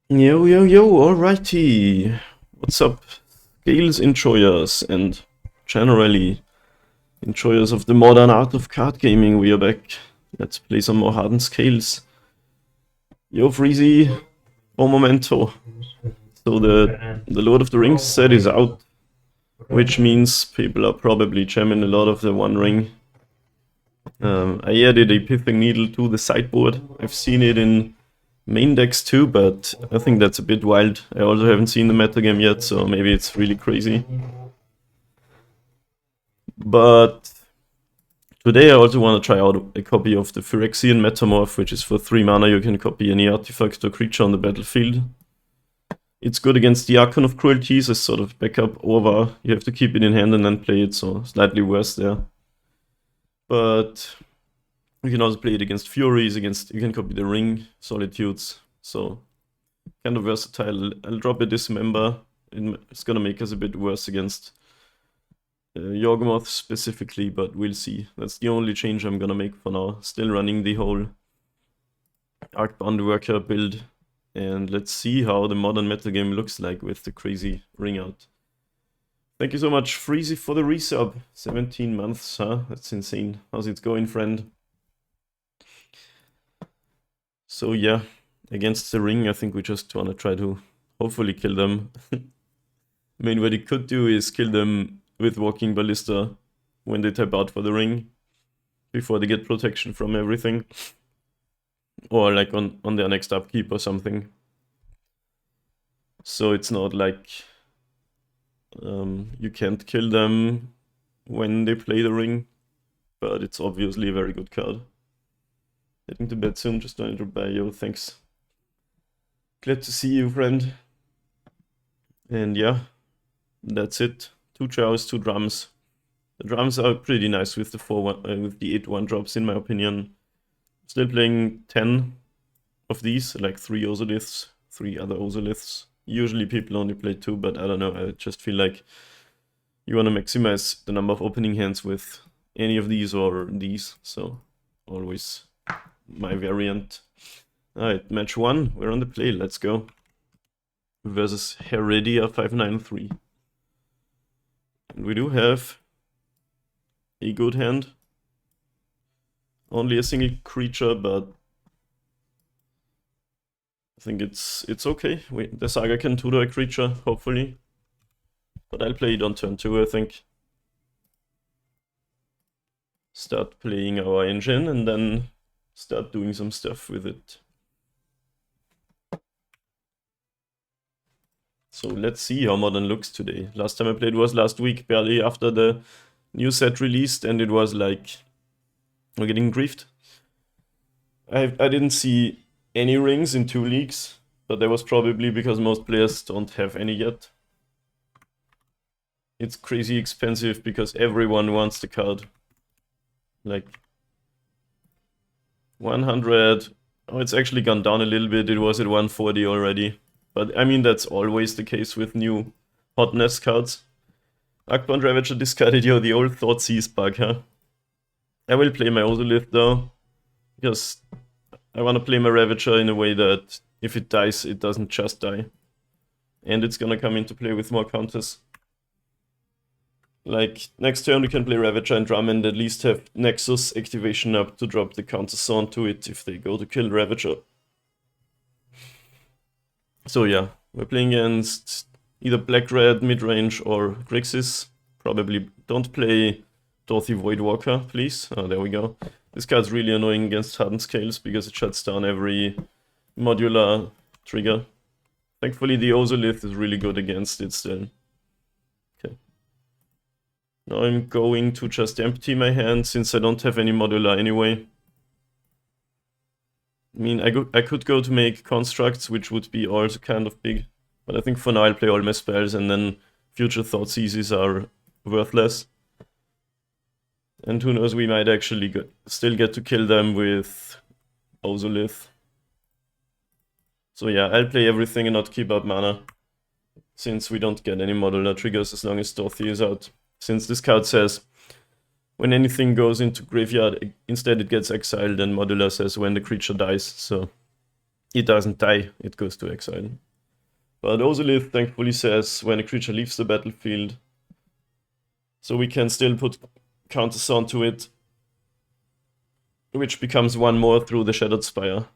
Yo, yo, yo, alrighty. What's up, Scales enjoyers and generally enjoyers of the modern art of card gaming? We are back. Let's play some more Hardened Scales. Yo, Freezy, for Momento. So the Lord of the Rings set is out, which means people are probably jamming a lot of the One Ring. I added a Pithing Needle to the sideboard. I've seen it in main decks too, but I think that's a bit wild. I also haven't seen the metagame yet, so maybe it's really crazy. But today I also want to try out a copy of the Phyrexian Metamorph, which is for 3 mana. You can copy any artifact or creature on the battlefield. It's good against the Archon of Cruelties as sort of backup over. You have to keep it in hand and then play it, so slightly worse there. But you can also play it against Furies, you can copy the Ring, Solitudes, so kind of versatile. I'll drop a Dismember. It's gonna make us a bit worse against Yawgmoth specifically, but we'll see. That's the only change I'm gonna make for now. Still running the whole Arcbound Worker build, and let's see how the modern metagame looks like with the crazy Ring out. Thank you so much, Freezy, for the resub. 17 months, huh? That's insane. How's it going, friend? So yeah, against the Ring, I think we just want to try to hopefully kill them. I mean, what it could do is kill them with Walking Ballista when they tap out for the Ring, before they get protection from everything. Or like on their next upkeep or something. So it's not like you can't kill them when they play the Ring, but it's obviously a very good card. Heading to bed soon, just wanted to buy you, thanks. Glad to see you, friend. And yeah, that's it. 2 chows, 2 drums. The drums are pretty nice with the 8 1-drops in my opinion. Still playing 10 of these, like 3 Ozoliths, 3 other Ozoliths. Usually people only play 2, but I don't know, I just feel like you want to maximize the number of opening hands with any of these or these, so always my variant. Alright, match 1, we're on the play, let's go. Versus Heredia 593. And we do have a good hand. Only a single creature, but I think it's okay. The Saga can tutor a creature, hopefully. But I'll play it on turn 2, I think. Start playing our engine and then start doing some stuff with it. So let's see how Modern looks today. Last time I played was last week, barely after the new set released, and it was like we're getting griefed. I didn't see any rings in 2 leagues, but that was probably because most players don't have any yet. It's crazy expensive because everyone wants the card. Like 100. Oh, it's actually gone down a little bit. It was at 140 already. But I mean, that's always the case with new hotness cards. Arcbound Ravager discarded, yo, the old Thoughtseize bug, huh? I will play my Ozolith though, because I want to play my Ravager in a way that if it dies, it doesn't just die. And it's gonna come into play with more counters. Like, next turn we can play Ravager and drum and at least have Nexus activation up to drop the counters onto it if they go to kill Ravager. So yeah, we're playing against either Black-Red, mid-range, or Grixis. Probably don't play Dorothy Voidwalker, please. Oh, there we go. This card's really annoying against Hardened Scales because it shuts down every modular trigger. Thankfully the Ozolith is really good against it still. Okay. Now I'm going to just empty my hand since I don't have any modular anyway. I mean, I could go to make constructs, which would be also kind of big. But I think for now I'll play all my spells and then future Thoughtseizes are worthless. And who knows, we might actually still get to kill them with Ozolith. So yeah, I'll play everything and not keep up mana, since we don't get any modular triggers as long as Dorothy is out. Since this card says, when anything goes into graveyard, instead it gets exiled, and modular says when the creature dies, so it doesn't die, it goes to exile. But Ozolith thankfully says when a creature leaves the battlefield, so we can still put counters onto it, which becomes one more through the Shattered Spire.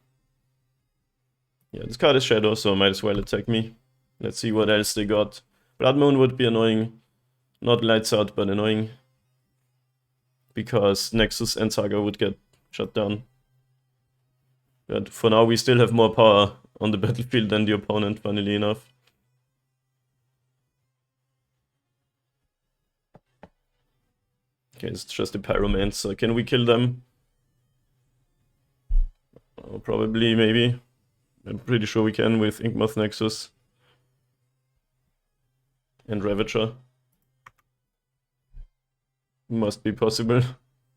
Yeah, this card is Shadow, so might as well attack me. Let's see what else they got. Blood Moon would be annoying. Not Lights Out, but annoying. Because Nexus and Saga would get shut down. But for now we still have more power on the battlefield than the opponent, funnily enough. Okay, it's just a Pyromancer. Can we kill them? Oh, probably, maybe. I'm pretty sure we can with Inkmoth Nexus. And Ravager. Must be possible,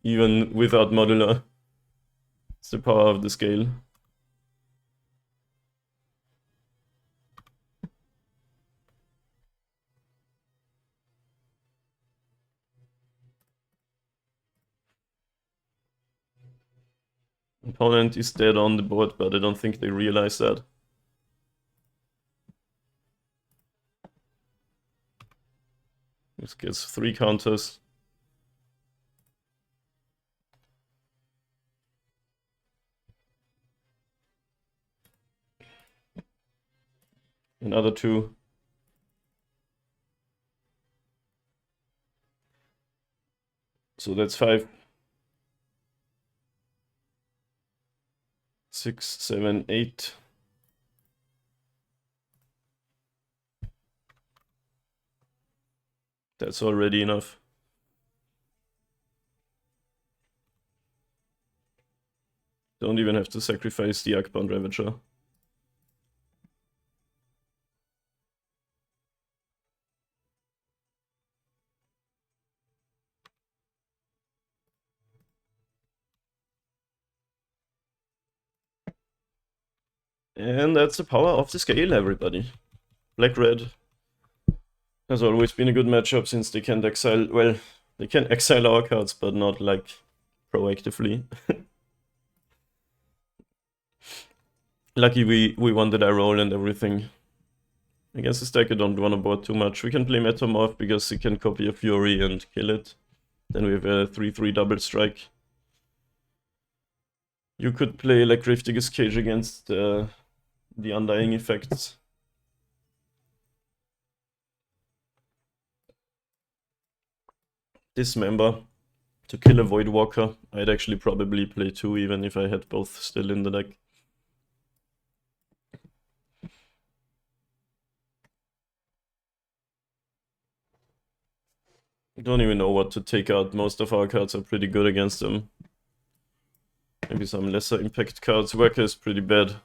even without modular. It's the power of the scale. Opponent is dead on the board, but I don't think they realize that. This gets 3 counters. Another 2. So that's 5. 6, 7, 8. That's already enough. Don't even have to sacrifice the Arcbound Ravager. And that's the power of the scale, everybody. Black-red has always been a good matchup since they can't exile... Well, they can exile our cards, but not, like, proactively. Lucky we won the die roll and everything. Against this deck I don't want to board too much. We can play Metamorph because he can copy a Fury and kill it. Then we have a 3/3 double strike. You could play like Grifdigger's Cage against the Undying effects. Dismember to kill a Voidwalker. I'd actually probably play 2 even if I had both still in the deck. I don't even know what to take out. Most of our cards are pretty good against them. Maybe some lesser impact cards. Worker is pretty bad.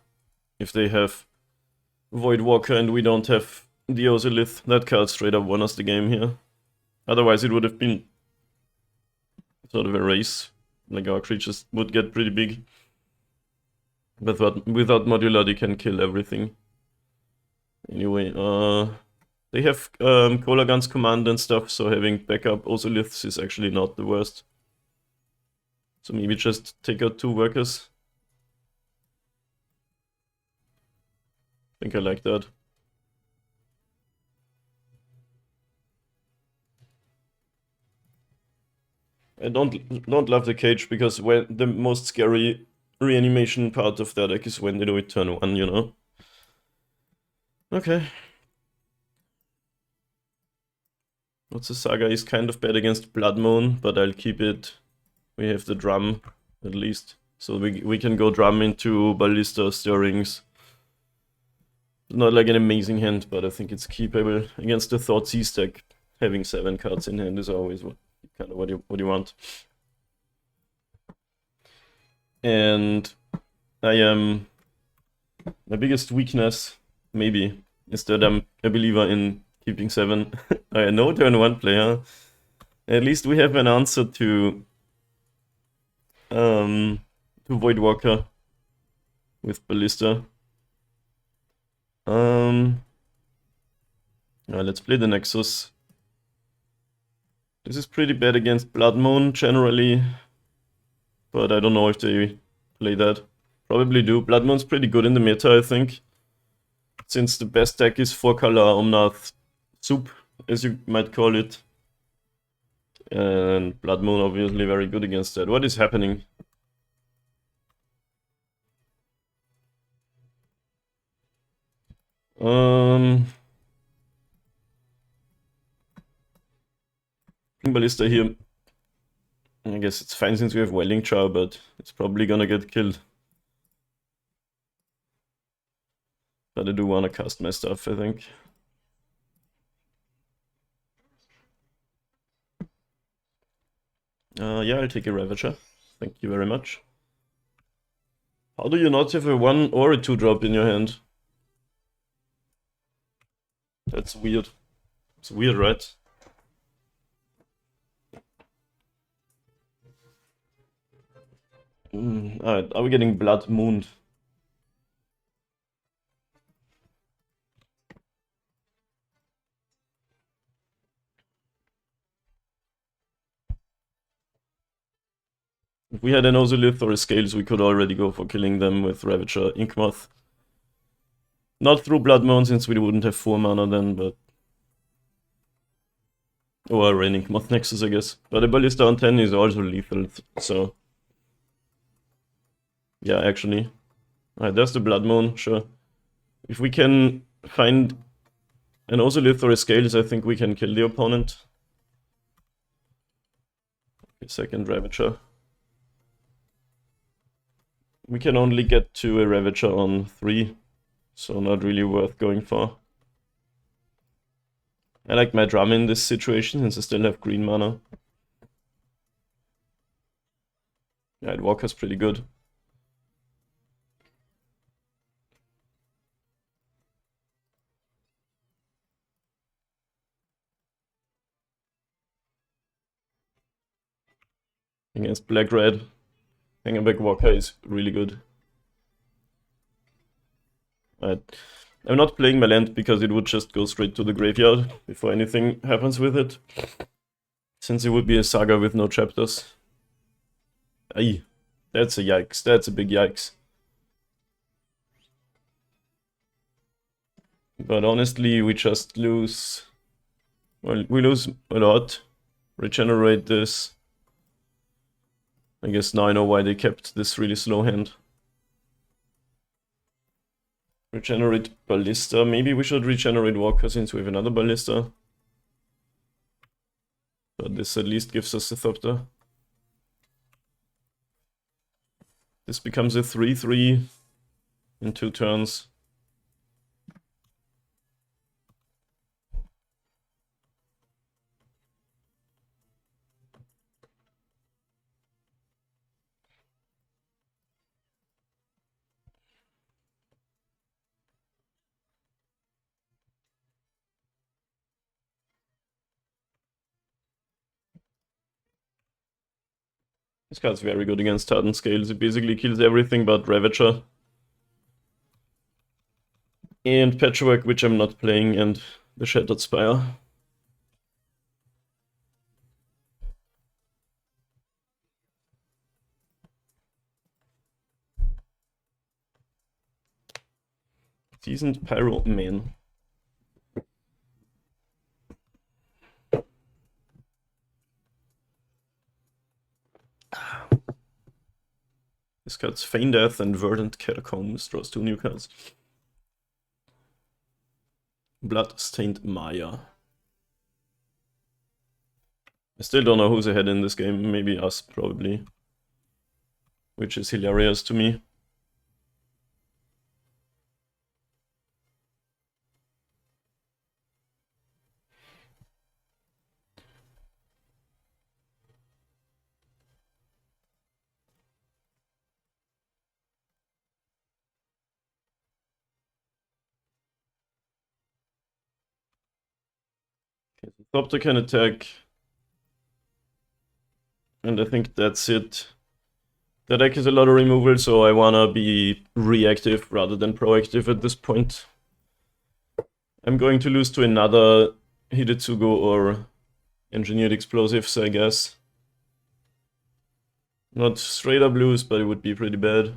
If they have Voidwalker and we don't have the Ozolith, that card straight up won us the game here. Otherwise it would have been sort of a race. Like our creatures would get pretty big. But without modular they can kill everything. Anyway, they have Cola Guns command and stuff, so having backup Ozoliths is actually not the worst. So maybe just take out 2 workers. I think I like that. I don't love the cage because when the most scary reanimation part of that deck is when they do it turn 1, you know? Okay. What's the Saga is kind of bad against Blood Moon, but I'll keep it. We have the drum, at least. So we can go drum into Ballista, Stirrings. Not like an amazing hand, but I think it's keepable. Against the Thoughtseize deck, having 7 cards in hand is always kind of what you want. And I am... my biggest weakness, maybe, is that I'm a believer in keeping 7. I know turn 1 player. At least we have an answer to Voidwalker with Ballista. Let's play the Nexus. This is pretty bad against Blood Moon generally, but I don't know if they play that. Probably do. Blood Moon's pretty good in the meta, I think. Since the best deck is 4-color Omnath Soup, as you might call it. And Blood Moon obviously very good against that. What is happening? Ballista here. I guess it's fine since we have Welling Chow, but it's probably gonna get killed. But I do wanna cast my stuff, I think. Yeah, I'll take a Ravager. Thank you very much. How do you not have a 1 or a 2 drop in your hand? That's weird. It's weird, right? Alright, are we getting Blood Mooned? If we had an Ozolith or a Scales, we could already go for killing them with Ravager Inkmoth. Not through Blood Moon, since we wouldn't have 4 mana then, but... Or Rain Inkmoth Nexus, I guess. But a Ballista on 10 is also lethal, so... Yeah, actually. Alright, there's the Blood Moon, sure. If we can find an Ozolith or a Scales, I think we can kill the opponent. Second Ravager. We can only get to a Ravager on 3, so not really worth going for. I like my drum in this situation since I still have green mana. Yeah, Walker's pretty good. Against black-red, Hangerback Walker is really good. I'm not playing my land because it would just go straight to the graveyard before anything happens with it. Since it would be a saga with no chapters. Aye, that's a yikes, that's a big yikes. But honestly, we just lose... Well, we lose a lot. Regenerate this. I guess now I know why they kept this really slow hand. Regenerate Ballista. Maybe we should regenerate Walker since we have another Ballista. But this at least gives us a Thopter. This becomes a 3-3 in 2 turns. This card's very good against Hardened Scales. It basically kills everything but Ravager. And Patchwork, which I'm not playing, and the Shattered Spire. Seasoned Pyro Man. This card's Feign Death and Verdant Catacombs. Draws 2 new cards. Blood-Stained Maya. I still don't know who's ahead in this game. Maybe us, probably. Which is hilarious to me. Okay, so Thopter can attack. And I think that's it. The deck is a lot of removal, so I wanna be reactive rather than proactive at this point. I'm going to lose to another Hidetsugo or Engineered Explosives, I guess. Not straight up lose, but it would be pretty bad.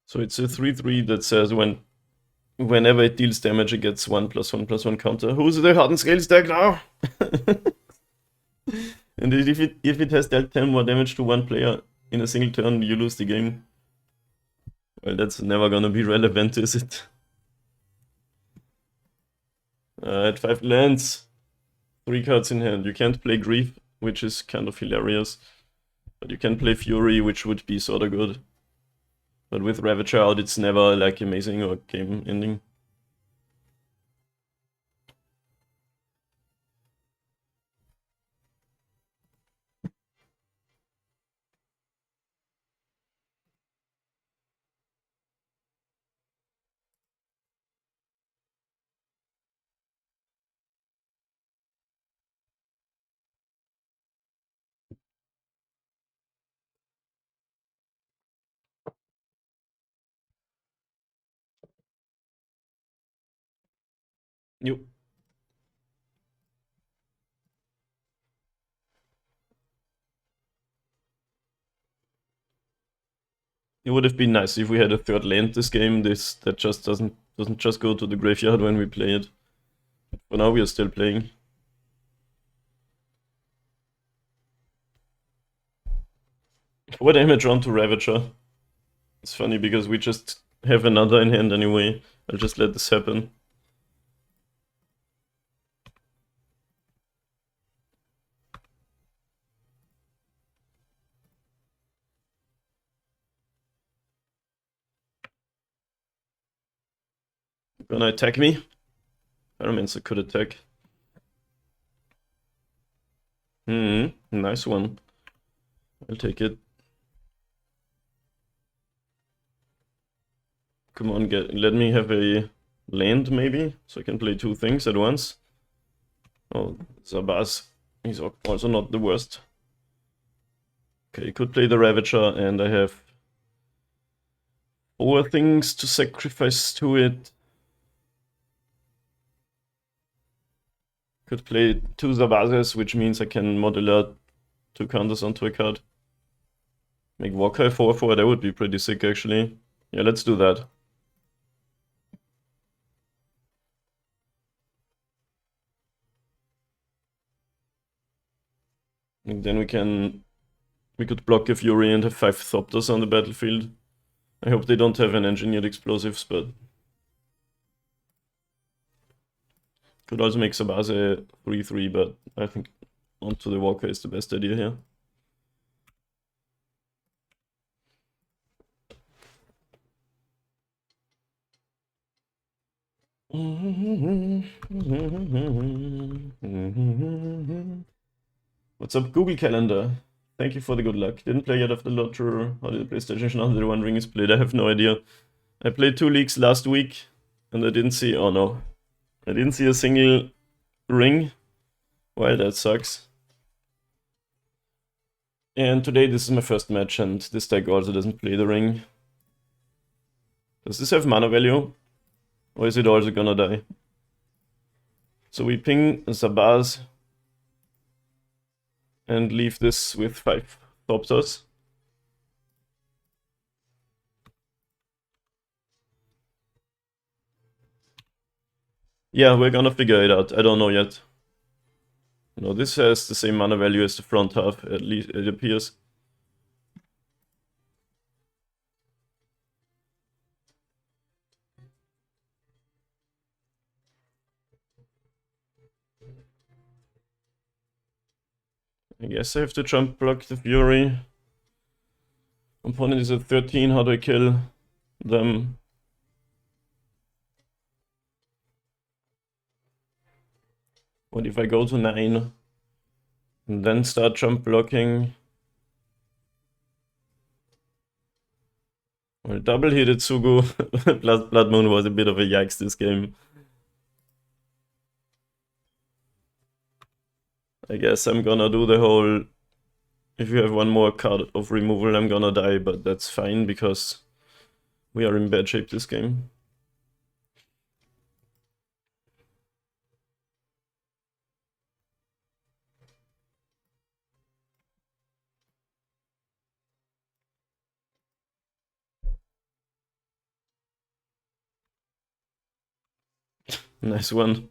So it's a 3/3 that says whenever it deals damage, it gets 1+1/+1 counter. Who's the Hardened Scales deck now? And if it has dealt 10 more damage to one player in a single turn, you lose the game. Well, that's never gonna be relevant, is it? At 5 lands, 3 cards in hand. You can't play Grief, which is kind of hilarious. But you can play Fury, which would be sorta good. But with Ravager out, it's never like amazing or game ending. Yep. It would have been nice if we had a third land this game. That just doesn't just go to the graveyard when we play it. For now we are still playing. 4 damage onto Ravager. It's funny because we just have another in hand anyway. I'll just let this happen. Gonna attack me? Pyromancer could attack. Nice one. I'll take it. Come on, let me have a land maybe, so I can play 2 things at once. Oh, Zabaz. He's also not the worst. Okay, could play the Ravager, and I have 4 things to sacrifice to it. Could play 2 Zabazes, which means I can modular 2 counters onto a card. Make Walker 4/4, that would be pretty sick actually. Yeah, let's do that. And then we could block a Fury and have 5 Thopters on the battlefield. I hope they don't have an engineered explosives, but could also make Sabase 3/3, but I think onto the Walker is the best idea here. What's up, Google Calendar? Thank you for the good luck. Didn't play yet after Lottery. How did the PlayStation 101 Ring is played? I have no idea. I played 2 leagues last week, and I didn't see... Oh no. I didn't see a single ring. Well, that sucks. And today this is my first match, and this deck also doesn't play the ring. Does this have mana value? Or is it also gonna die? So we ping Zabaz and leave this with 5 Thopters. Yeah, we're gonna figure it out. I don't know yet. No, this has the same mana value as the front half, at least it appears. I guess I have to jump block the Fury. Opponent is at 13, how do I kill them? What if I go to 9 and then start jump blocking? Well, double hit Tsugu. Blood Moon was a bit of a yikes this game. I guess I'm gonna do the whole... If you have one more card of removal, I'm gonna die, but that's fine because we are in bad shape this game. Nice one.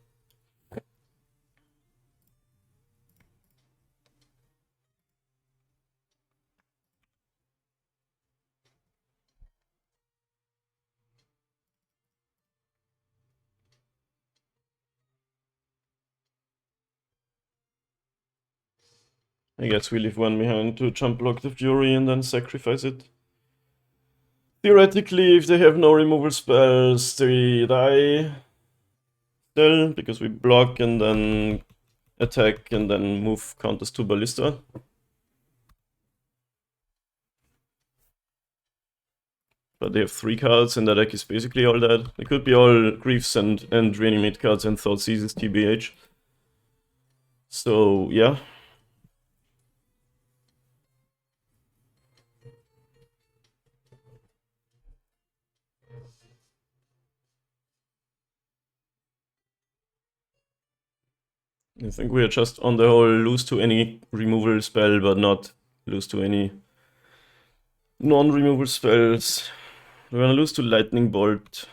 I guess we leave one behind to jump block the Fury and then sacrifice it. Theoretically, if they have no removal spells, they die still, because we block and then attack and then move counters to Ballista. But they have 3 cards and that deck is basically all that. It could be all Griefs and Reanimate cards and Thought Seasons TBH. So, yeah. I think we are just on the whole lose to any removal spell, but not lose to any non-removal spells. We're gonna lose to Lightning Bolt.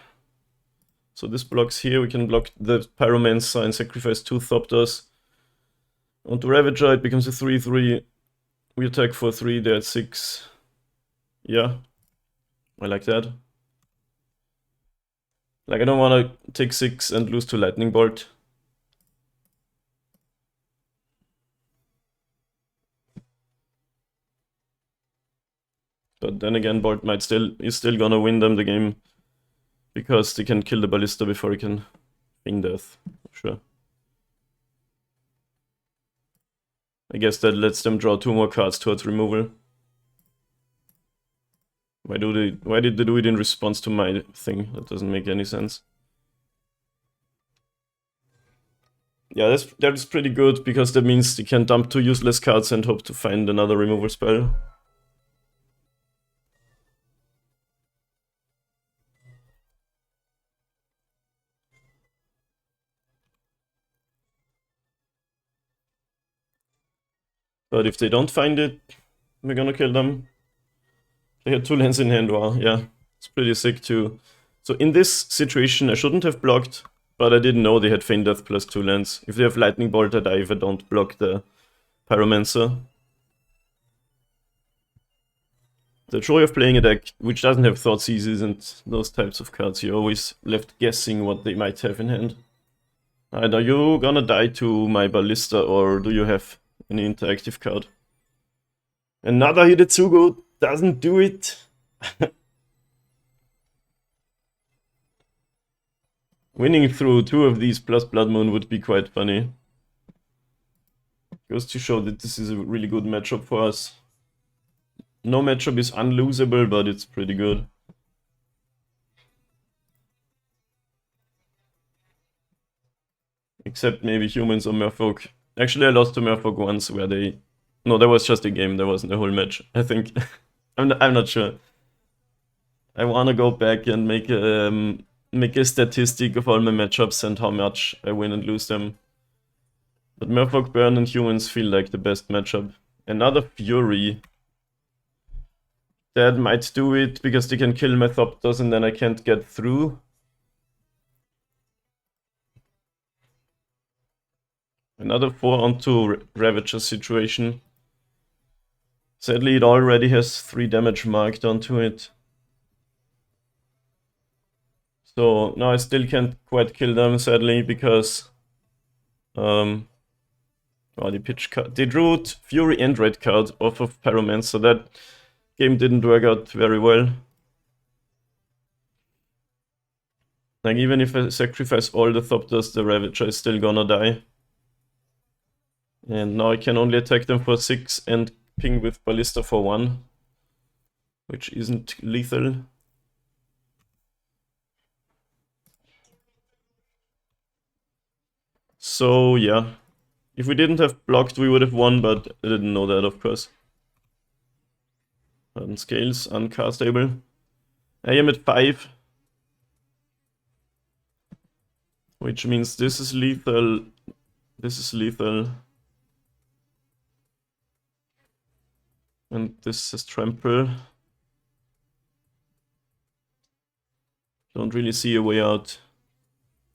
So this blocks here, we can block the Pyromancer and sacrifice 2 Thopters. Onto Ravager, it becomes a 3-3. We attack for 3, they're at 6. Yeah, I like that. Like, I don't wanna take 6 and lose to Lightning Bolt. But then again, Bolt is still gonna win them the game, because they can kill the Ballista before he can Ring Death. Sure. I guess that lets them draw 2 more cards towards removal. Why did they do it in response to my thing? That doesn't make any sense. Yeah, that is pretty good, because that means they can dump 2 useless cards and hope to find another removal spell. But if they don't find it, we're gonna kill them. They had 2 lands in hand, wow, yeah. It's pretty sick too. So in this situation, I shouldn't have blocked, but I didn't know they had Feign Death plus 2 lands. If they have Lightning Bolt, I die if I don't block the Pyromancer. The joy of playing a deck which doesn't have Thought Seizes and those types of cards, you're always left guessing what they might have in hand. Alright, are you gonna die to my Ballista, or do you have any interactive card? Another Hidetsugu doesn't do it. Winning through 2 of these plus Blood Moon would be quite funny. Goes to show that this is a really good matchup for us. No matchup is unlosable, but it's pretty good. Except maybe humans or Merfolk. Actually, I lost to Merfolk once where they... No, that was just a game, that wasn't a whole match, I think. I'm not sure. I wanna go back and make a statistic of all my matchups and how much I win and lose them. But Merfolk Burn and humans feel like the best matchup. Another Fury. That might do it, because they can kill my Thopters and then I can't get through. Another 4 onto Ravager situation. Sadly, it already has 3 damage marked onto it. So now I still can't quite kill them, sadly, because... they drew Fury and Red card off of Pyromancer, so that game didn't work out very well. Like, even if I sacrifice all the Thopters, the Ravager is still gonna die. And now I can only attack them for 6 and ping with Ballista for 1. Which isn't lethal. So, yeah. If we didn't have blocked, we would have won, but I didn't know that, of course. And scales, uncastable. I am at 5. Which means this is lethal. This is lethal. And this is trample. Don't really see a way out.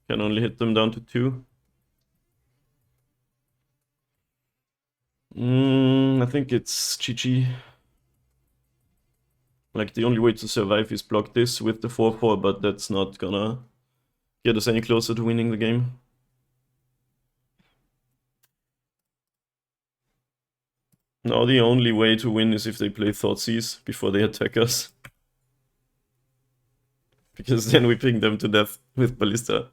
Can only hit them down to 2. I think it's GG. Like, the only way to survive is block this with the 4-4, but that's not gonna get us any closer to winning the game. Now the only way to win is if they play Thoughtseize before they attack us. Because then we ping them to death with Ballista.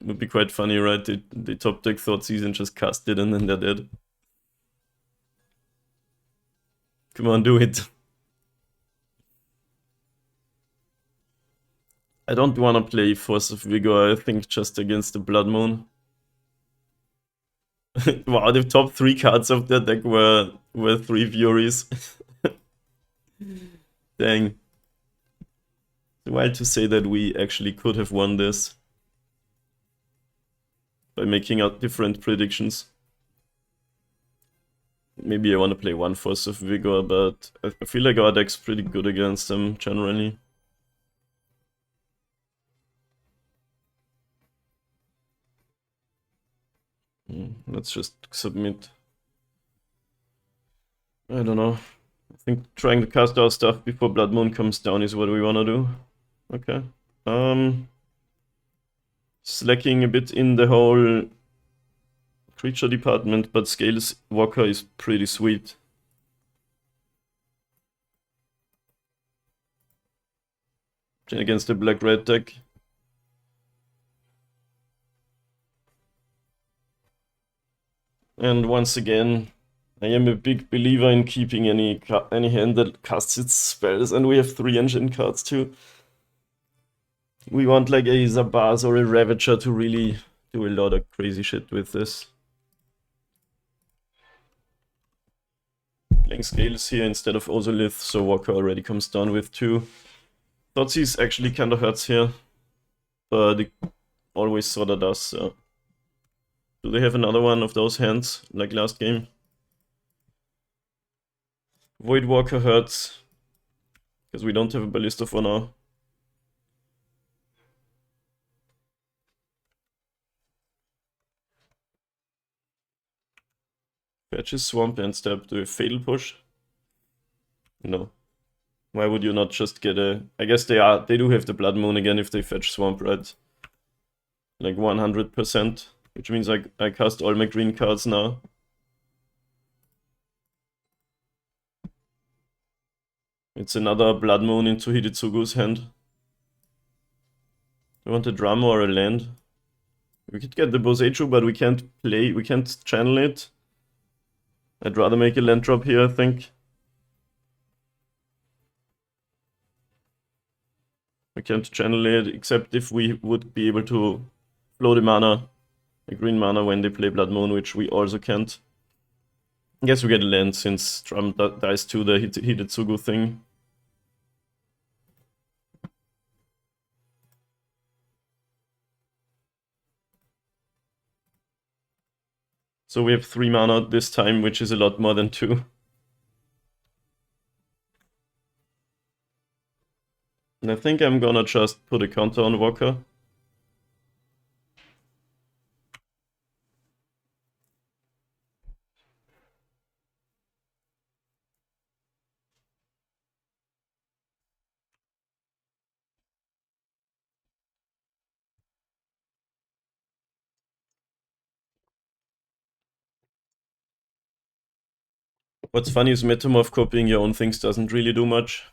It would be quite funny, right? They top deck Thoughtseize and just cast it and then they're dead. Come on, do it. I don't want to play Force of Vigor, I think, just against the Blood Moon. Wow, the top 3 cards of that deck were 3 Furies. Dang. It's wild to say that we actually could have won this by making out different predictions. Maybe I want to play 1 Force of Vigor, but I feel like our deck's pretty good against them generally. Let's just submit. I don't know. I think trying to cast our stuff before Blood Moon comes down is what we want to do. Okay. Slacking a bit in the whole creature department, but Scales Walker is pretty sweet. Against the black-red deck. And once again, I am a big believer in keeping any hand that casts its spells, and we have 3 engine cards too. We want like a Zabaz or a Ravager to really do a lot of crazy shit with this. Playing Scales here instead of Ozolith, so Walker already comes down with 2. Thoughtseize actually kinda hurts here, but it always sorta does, so. Do they have another one of those hands, like last game? Voidwalker hurts, because we don't have a Ballista for now. Fetches Swamp and Step. Do a Fatal Push? No. Why would you not just get a... I guess they do have the Blood Moon again if they fetch Swamp, right? Like 100%. Which means I cast all my green cards now. It's another Blood Moon into Hidetsugu's hand. I want a drama or a land. We could get the Boseiju, but we can't channel it. I'd rather make a land drop here, I think. We can't channel it, except if we would be able to flow the mana. A green mana when they play Blood Moon, which we also can't. I guess we get a land since Drum dies to the Hidetsugu thing. So we have 3 mana this time, which is a lot more than 2. And I think I'm gonna just put a counter on Walker. What's funny is Metamorph copying your own things doesn't really do much.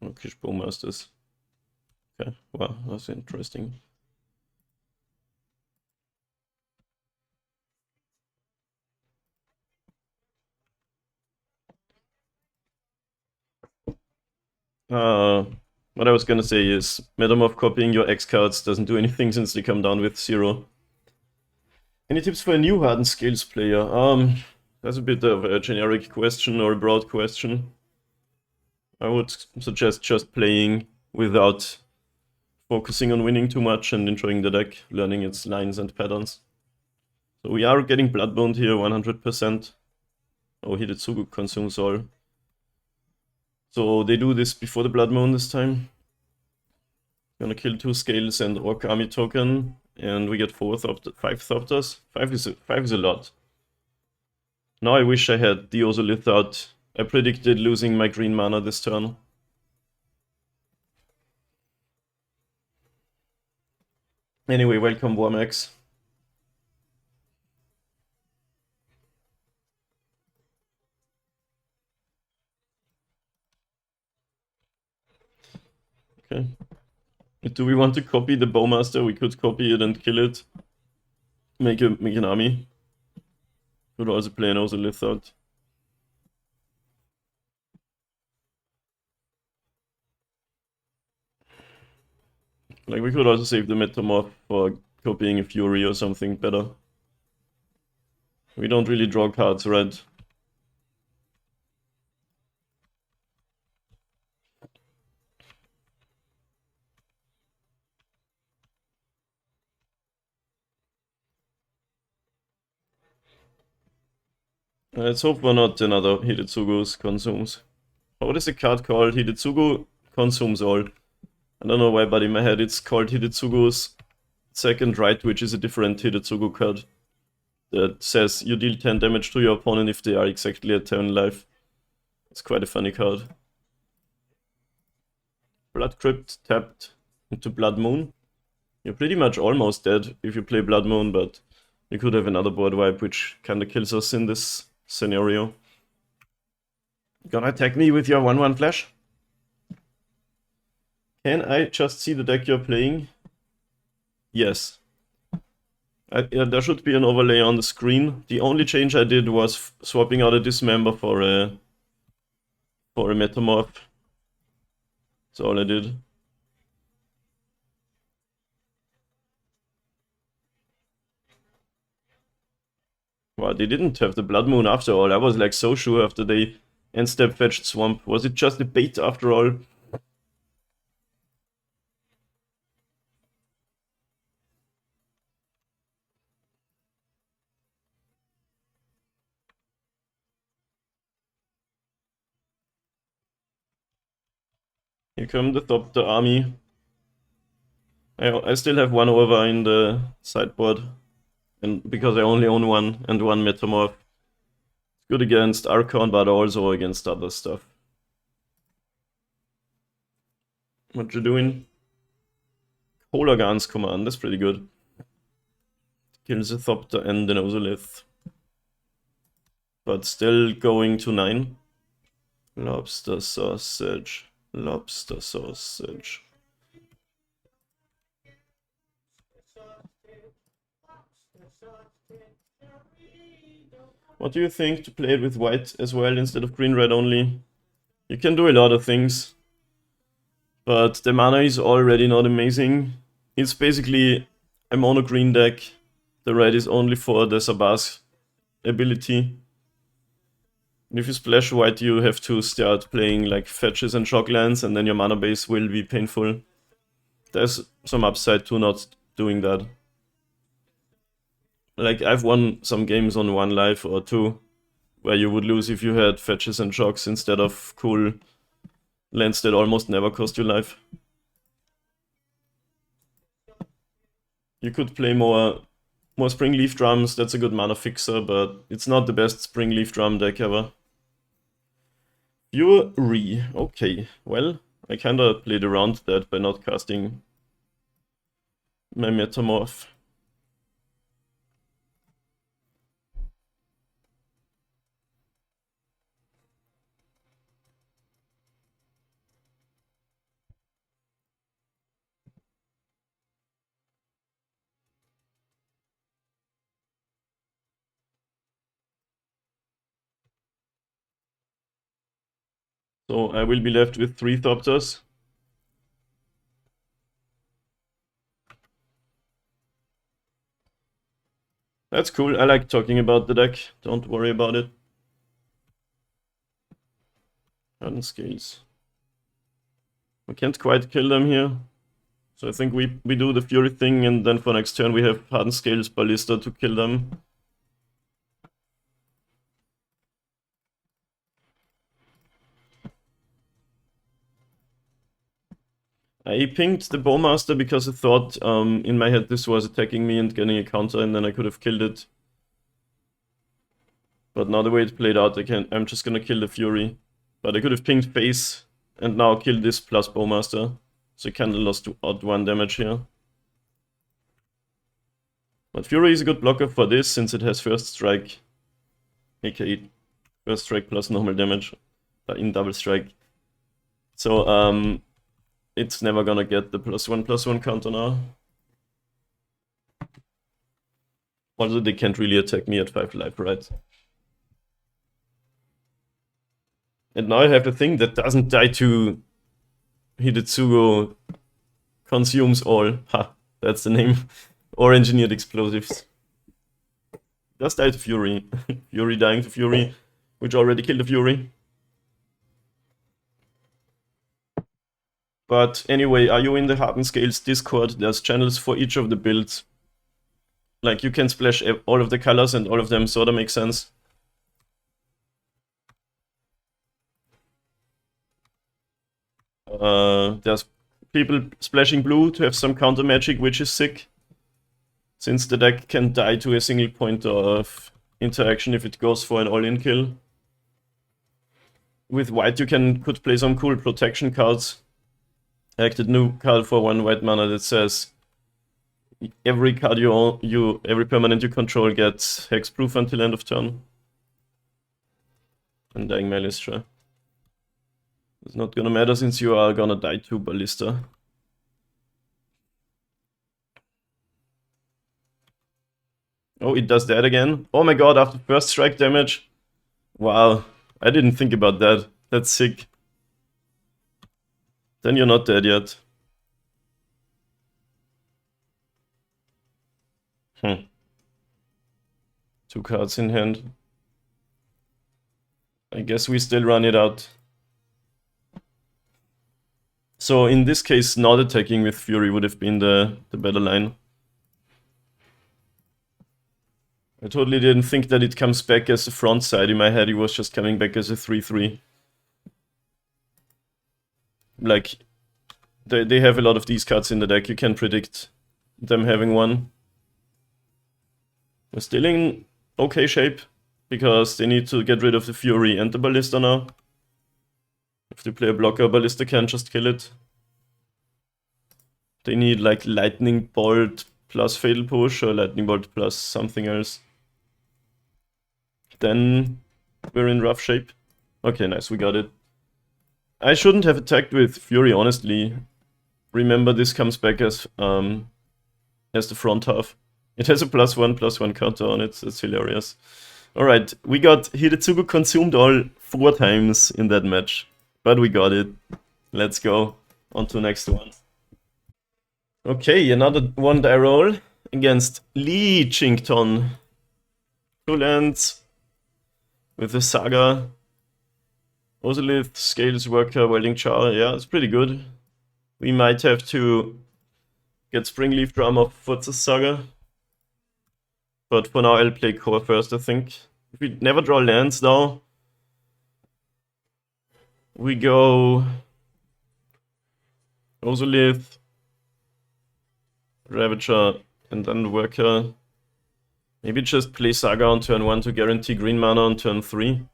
Okay, Bowmasters. Okay, wow, that's interesting. What I was gonna say is Metamorph copying your X cards doesn't do anything since they come down with 0. Any tips for a new Hardened Scales player? That's a bit of a generic question or a broad question. I would suggest just playing without focusing on winning too much and enjoying the deck, learning its lines and patterns. So we are getting Bloodbound here 100%. Oh, Hidetsugu consumes all. So they do this before the Blood Moon this time. Gonna kill 2 Scales and Rock Army token, and we get 5 Thopters. 5 is a lot. Now I wish I had the Ozolith out. I predicted losing my green mana this turn. Anyway, welcome Wormax. Okay. Do we want to copy the Bowmaster? We could copy it and kill it. Make an army. Could also play an Ozolith out. Like, we could also save the Metamorph for copying a Fury or something better. We don't really draw cards, right? Let's hope we're not another Hidetsugu's consumes. What is the card called? Hidetsugu consumes all. I don't know why, but in my head it's called Hidetsugu's second right, which is a different Hidetsugu card that says you deal 10 damage to your opponent if they are exactly at 10 life. It's quite a funny card. Blood Crypt tapped into Blood Moon. You're pretty much almost dead if you play Blood Moon, but you could have another board wipe which kinda kills us in this scenario. Gonna attack me with your 1/1 flash? Can I just see the deck you're playing? Yes. There should be an overlay on the screen. The only change I did was swapping out a Dismember for a Metamorph. That's all I did. Wow, they didn't have the Blood Moon after all. I was like so sure after they end-step fetched Swamp. Was it just a bait after all? Here come the army. I still have 1 over in the sideboard. And because I only own 1 and 1 Metamorph. It's good against Archon, but also against other stuff. What you doing? Hologan's command, that's pretty good. Kills a Thopter and an Ozolith. But still going to 9. Lobster sausage. Lobster sausage. What do you think to play it with white as well instead of green-red only? You can do a lot of things. But the mana is already not amazing. It's basically a mono-green deck. The red is only for the Sabas ability. And if you splash white, you have to start playing like fetches and shocklands, and then your mana base will be painful. There's some upside to not doing that. Like, I've won some games on 1 life or 2, where you would lose if you had fetches and shocks instead of cool lands that almost never cost you life. You could play more Springleaf Drums, that's a good mana fixer, but it's not the best Springleaf Drum deck ever. Fury, okay, well, I kinda played around that by not casting my Metamorph. So I will be left with 3 Thopters. That's cool, I like talking about the deck, don't worry about it. Hardened Scales. We can't quite kill them here. So I think we do the Fury thing, and then for next turn we have Hardened Scales Ballista to kill them. I pinged the Bowmaster because I thought in my head this was attacking me and getting a counter, and then I could have killed it. But now the way it played out, I'm just gonna kill the Fury. But I could have pinged face and now killed this plus Bowmaster. So I kinda lost out 1 damage here. But Fury is a good blocker for this since it has first strike, aka first strike plus normal damage in double strike. So it's never gonna get the +1/+1 counter now. Also, they can't really attack me at 5 life, right? And now I have the thing that doesn't die to Hidetsugo consumes all. Ha, that's the name. Or engineered explosives. Just died to Fury. Fury dying to Fury, which already killed the Fury. But anyway, are you in the Hardened Scales Discord? There's channels for each of the builds. Like, you can splash all of the colors and all of them sorta make sense. There's people splashing blue to have some counter magic, which is sick. Since the deck can die to a single point of interaction if it goes for an all-in kill. With white you could play some cool protection cards. I acted new card for 1 white mana that says every card every permanent you control gets hexproof until end of turn. And Dying Malistra. It's not gonna matter since you are gonna die to Ballista. Oh, it does that again? Oh my god, after first strike damage? Wow, I didn't think about that. That's sick. Then you're not dead yet. 2 cards in hand. I guess we still run it out. So in this case, not attacking with Fury would have been the better line. I totally didn't think that it comes back as a front side. In my head, it was just coming back as a 3/3. Like, they have a lot of these cards in the deck. You can predict them having one. They're still in okay shape, because they need to get rid of the Fury and the Ballista now. If they play a blocker, Ballista can just kill it. They need like Lightning Bolt plus Fatal Push or Lightning Bolt plus something else. Then we're in rough shape. Okay, nice, we got it. I shouldn't have attacked with Fury, honestly. Remember, this comes back as the front half. It has a +1/+1 counter on it, it's hilarious. Alright, we got Hidetsugu consumed all 4 times in that match. But we got it. Let's go on to the next one. Okay, another 1 die roll against Leechington. 2 lands with the Saga. Ozolith, Scales, Worker, Welding Char. Yeah, it's pretty good. We might have to get Springleaf Drama for the Saga. But for now, I'll play Core first, I think. If we never draw lands though, we go Ozolith, Ravager, and then Worker. Maybe just play Saga on turn 1 to guarantee green mana on turn 3.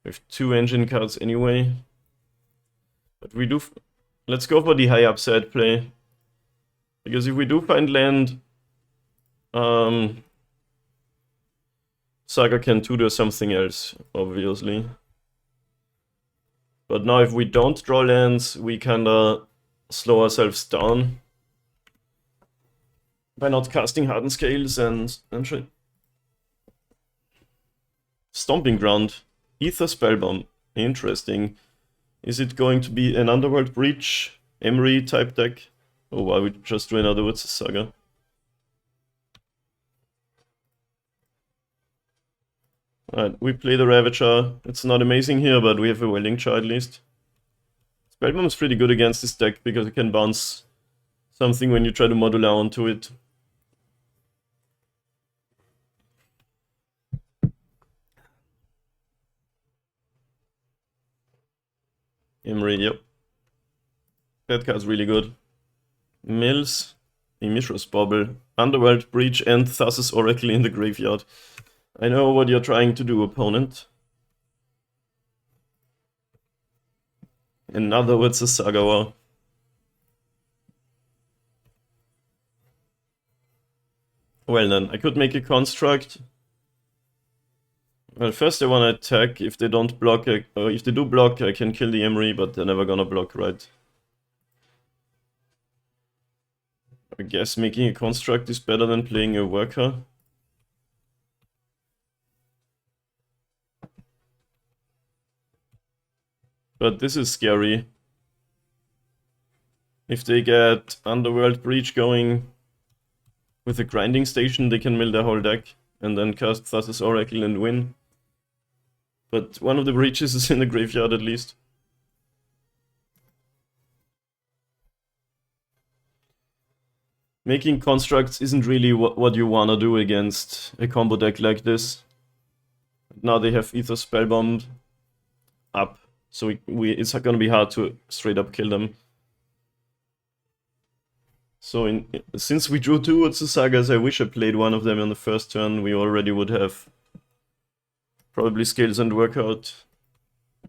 With 2 engine cards anyway. But we do... Let's go for the high upside play. Because if we do find land, Saga can tutor something else, obviously. But now if we don't draw lands, we kinda slow ourselves down by not casting Hardened Scales and shit. Stomping Ground. Ether Spellbomb. Interesting. Is it going to be an Underworld Breach, Emery type deck? Oh wow, we just drew another Woods Saga. Alright, we play the Ravager. It's not amazing here, but we have a Welding Char at least. Spellbomb is pretty good against this deck because it can bounce something when you try to modular onto it. Emery, yep. That card's really good. Mills, Mishra's Bauble, Underworld Breach, and Thassa's Oracle in the graveyard. I know what you're trying to do, opponent. In other words, a Saga War. Well then, I could make a construct. Well, first I wanna attack. If they don't block, if they do block, I can kill the Emery, but they're never gonna block, right? I guess making a construct is better than playing a worker. But this is scary. If they get Underworld Breach going with a grinding station, they can mill their whole deck and then cast Thassa's Oracle and win. But one of the breaches is in the graveyard at least. Making constructs isn't really what you wanna do against a combo deck like this. Now they have Ether Spellbombed up, so it's gonna be hard to straight up kill them. So since we drew two Utsu Sagas, I wish I played one of them on the first turn. We already would have probably Scales and Workout.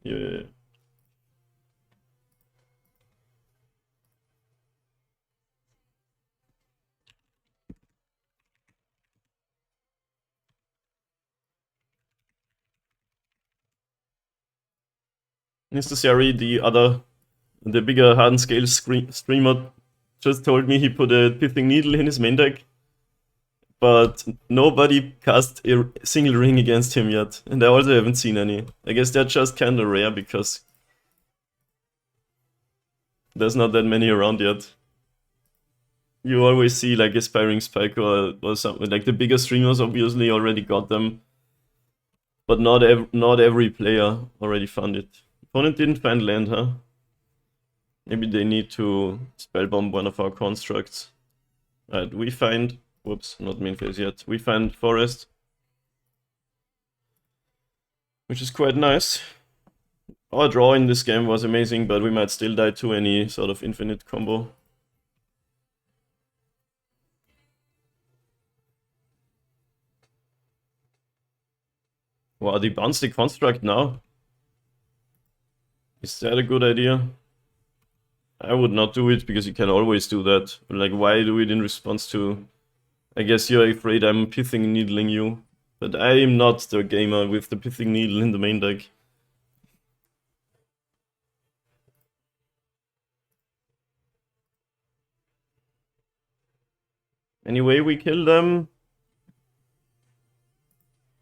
Yeah. Mr. Sari, the bigger Hardened Scales streamer, just told me he put a Pithing Needle in his main deck, but nobody cast a single ring against him yet, and I also haven't seen any. I guess they're just kinda rare because there's not that many around yet. You always see like Aspiring Spike or something, like the bigger streamers obviously already got them, but not every player already found it. Opponent didn't find land, huh? Maybe they need to spellbomb one of our constructs. Alright, we find... Whoops, not main phase yet. We find Forest. Which is quite nice. Our draw in this game was amazing, but we might still die to any sort of infinite combo. Wow, they bounced the construct now? Is that a good idea? I would not do it, because you can always do that. Like, why do it in response to... I guess you're afraid I'm Pithing Needling you. But I am not the gamer with the Pithing Needle in the main deck. Anyway, we kill them.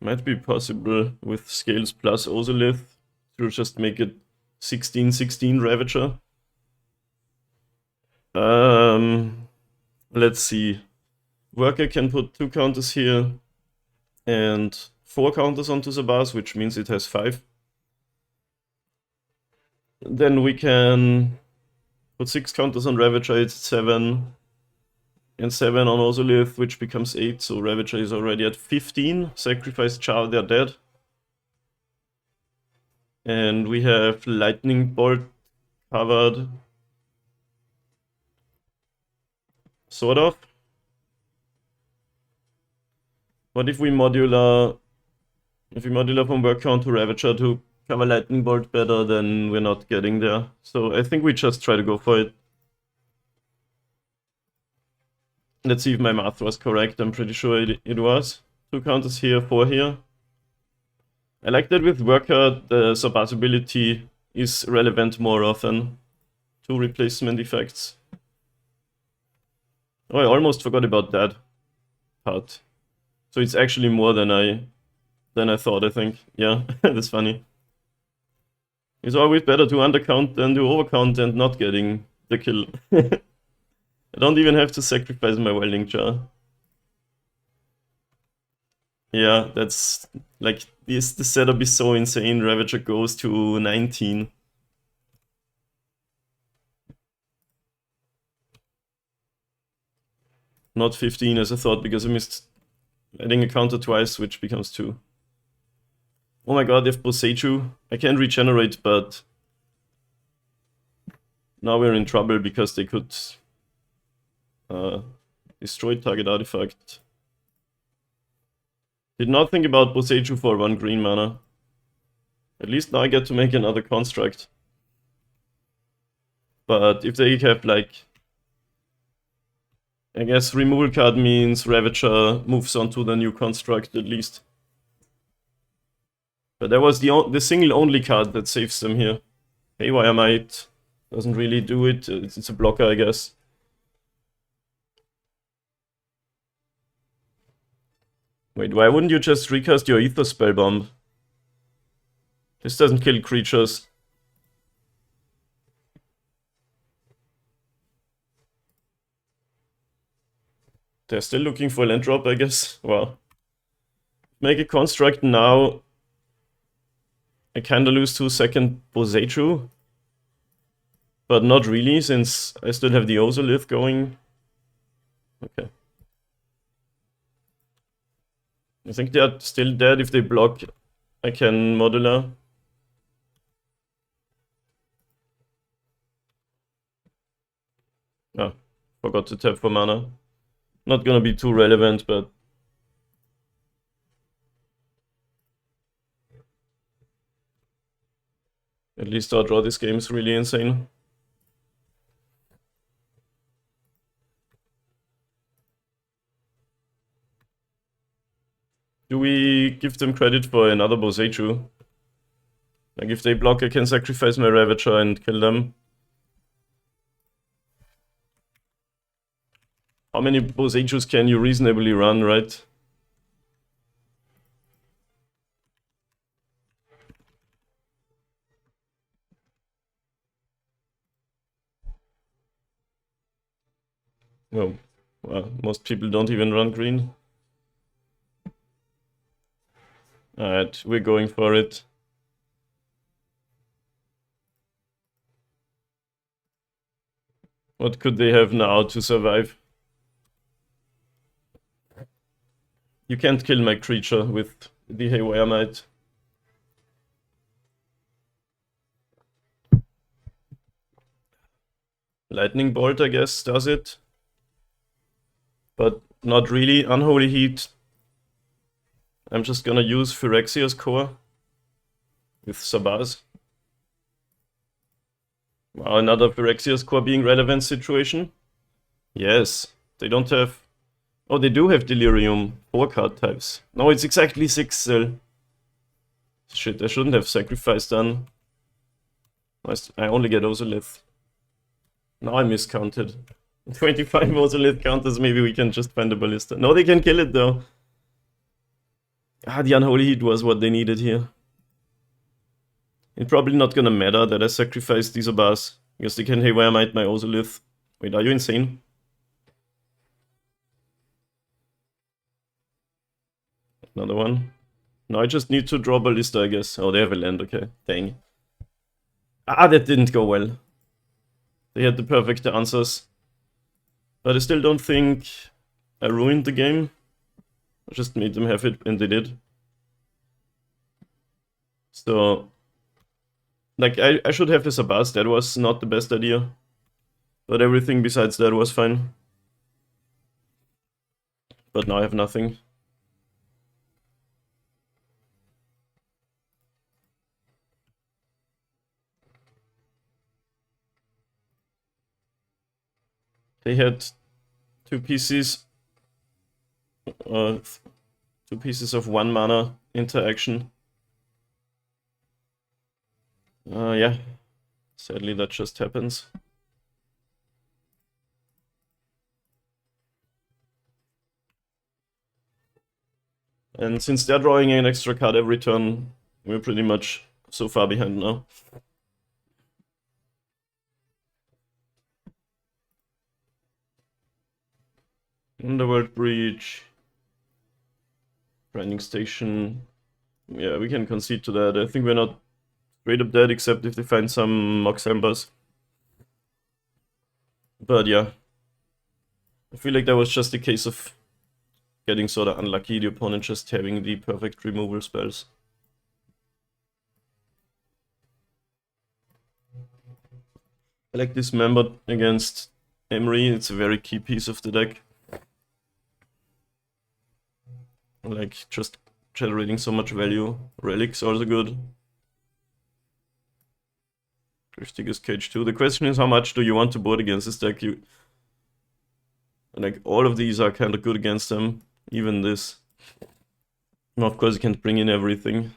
Might be possible with Scales plus Ozolith to just make it 16-16 Ravager. Let's see. Worker can put 2 counters here and 4 counters onto the bars, which means it has 5. Then we can put 6 counters on Ravager, it's 7. And 7 on Ozolith, which becomes 8, so Ravager is already at 15. Sacrifice Char, they're dead. And we have Lightning Bolt covered. Sort of. What if we modular... If we modular from work count to Ravager to cover Lightning Bolt better, then we're not getting there. So I think we just try to go for it. Let's see if my math was correct. I'm pretty sure it was. 2 counters here, 4 here. I like that with Worker, the surpassability is relevant more often. 2 replacement effects. Oh, I almost forgot about that part. So it's actually more than I thought, I think. Yeah, that's funny. It's always better to undercount than to overcount and not getting the kill. I don't even have to sacrifice my Welding Jar. Yeah, that's... like, the setup is so insane. Ravager goes to 19. Not 15 as I thought, because I missed adding a counter twice, which becomes 2. Oh my god, they have Boseiju. I can regenerate, but... now we're in trouble because they could destroy target artifact. Did not think about Boseiju for 1 green mana. At least now I get to make another construct. But if they have like... I guess removal card means Ravager moves on to the new construct at least. But that was the single only card that saves them here. Haywire Might doesn't really do it. It's a blocker, I guess. Wait, why wouldn't you just recast your Ether Spellbomb? This doesn't kill creatures. They're still looking for land drop, I guess. Well, make a construct now. I kinda lose 2-second Boseiju. But not really, since I still have the Ozolith going. Okay. I think they're still dead. If they block, I can modular. Ah, forgot to tap for mana. Not gonna be too relevant, but... At least our draw this game is really insane. Do we give them credit for another Boseiju? Like if they block, I can sacrifice my Ravager and kill them. How many Boseijus can you reasonably run, right? Oh, well, most people don't even run green. Alright, we're going for it. What could they have now to survive? You can't kill my creature with the Haywire Might. Lightning Bolt, I guess, does it. But not really. Unholy Heat. I'm just gonna use Phyrexia's Core with Sabaz. Wow, another Phyrexia's Core being relevant situation. Yes, they don't have... Oh, they do have Delirium 4 card types. No, it's exactly 6 still. Shit, I shouldn't have sacrificed then. I only get Ozolith. Now I miscounted. 25 Ozolith counters, maybe we can just find a Ballista. No, they can kill it though. Ah, the Unholy Heat was what they needed here. It's probably not gonna matter that I sacrificed these Abars, because they can Haywire Might my Ozolith. Wait, are you insane? Another one. Now I just need to draw Ballista, I guess. Oh, they have a land, okay. Dang. Ah, that didn't go well. They had the perfect answers. But I still don't think I ruined the game. I just made them have it, and they did. So... Like, I should have a Sabaz, that was not the best idea. But everything besides that was fine. But now I have nothing. They had two pieces of 1 mana interaction. Yeah, sadly that just happens. And since they're drawing an extra card every turn, we're pretty much so far behind now. Underworld Breach. Grinding Station. Yeah, we can concede to that. I think we're not straight up dead, except if they find some Mox Embers. But yeah. I feel like that was just a case of getting sort of unlucky, the opponent just having the perfect removal spells. I like this member against Emery, it's a very key piece of the deck. Like, just generating so much value. Relic's also good. Driftigger's Cage too. The question is, how much do you want to board against this deck? Like, all of these are kind of good against them. Even this. Well, of course, you can't bring in everything.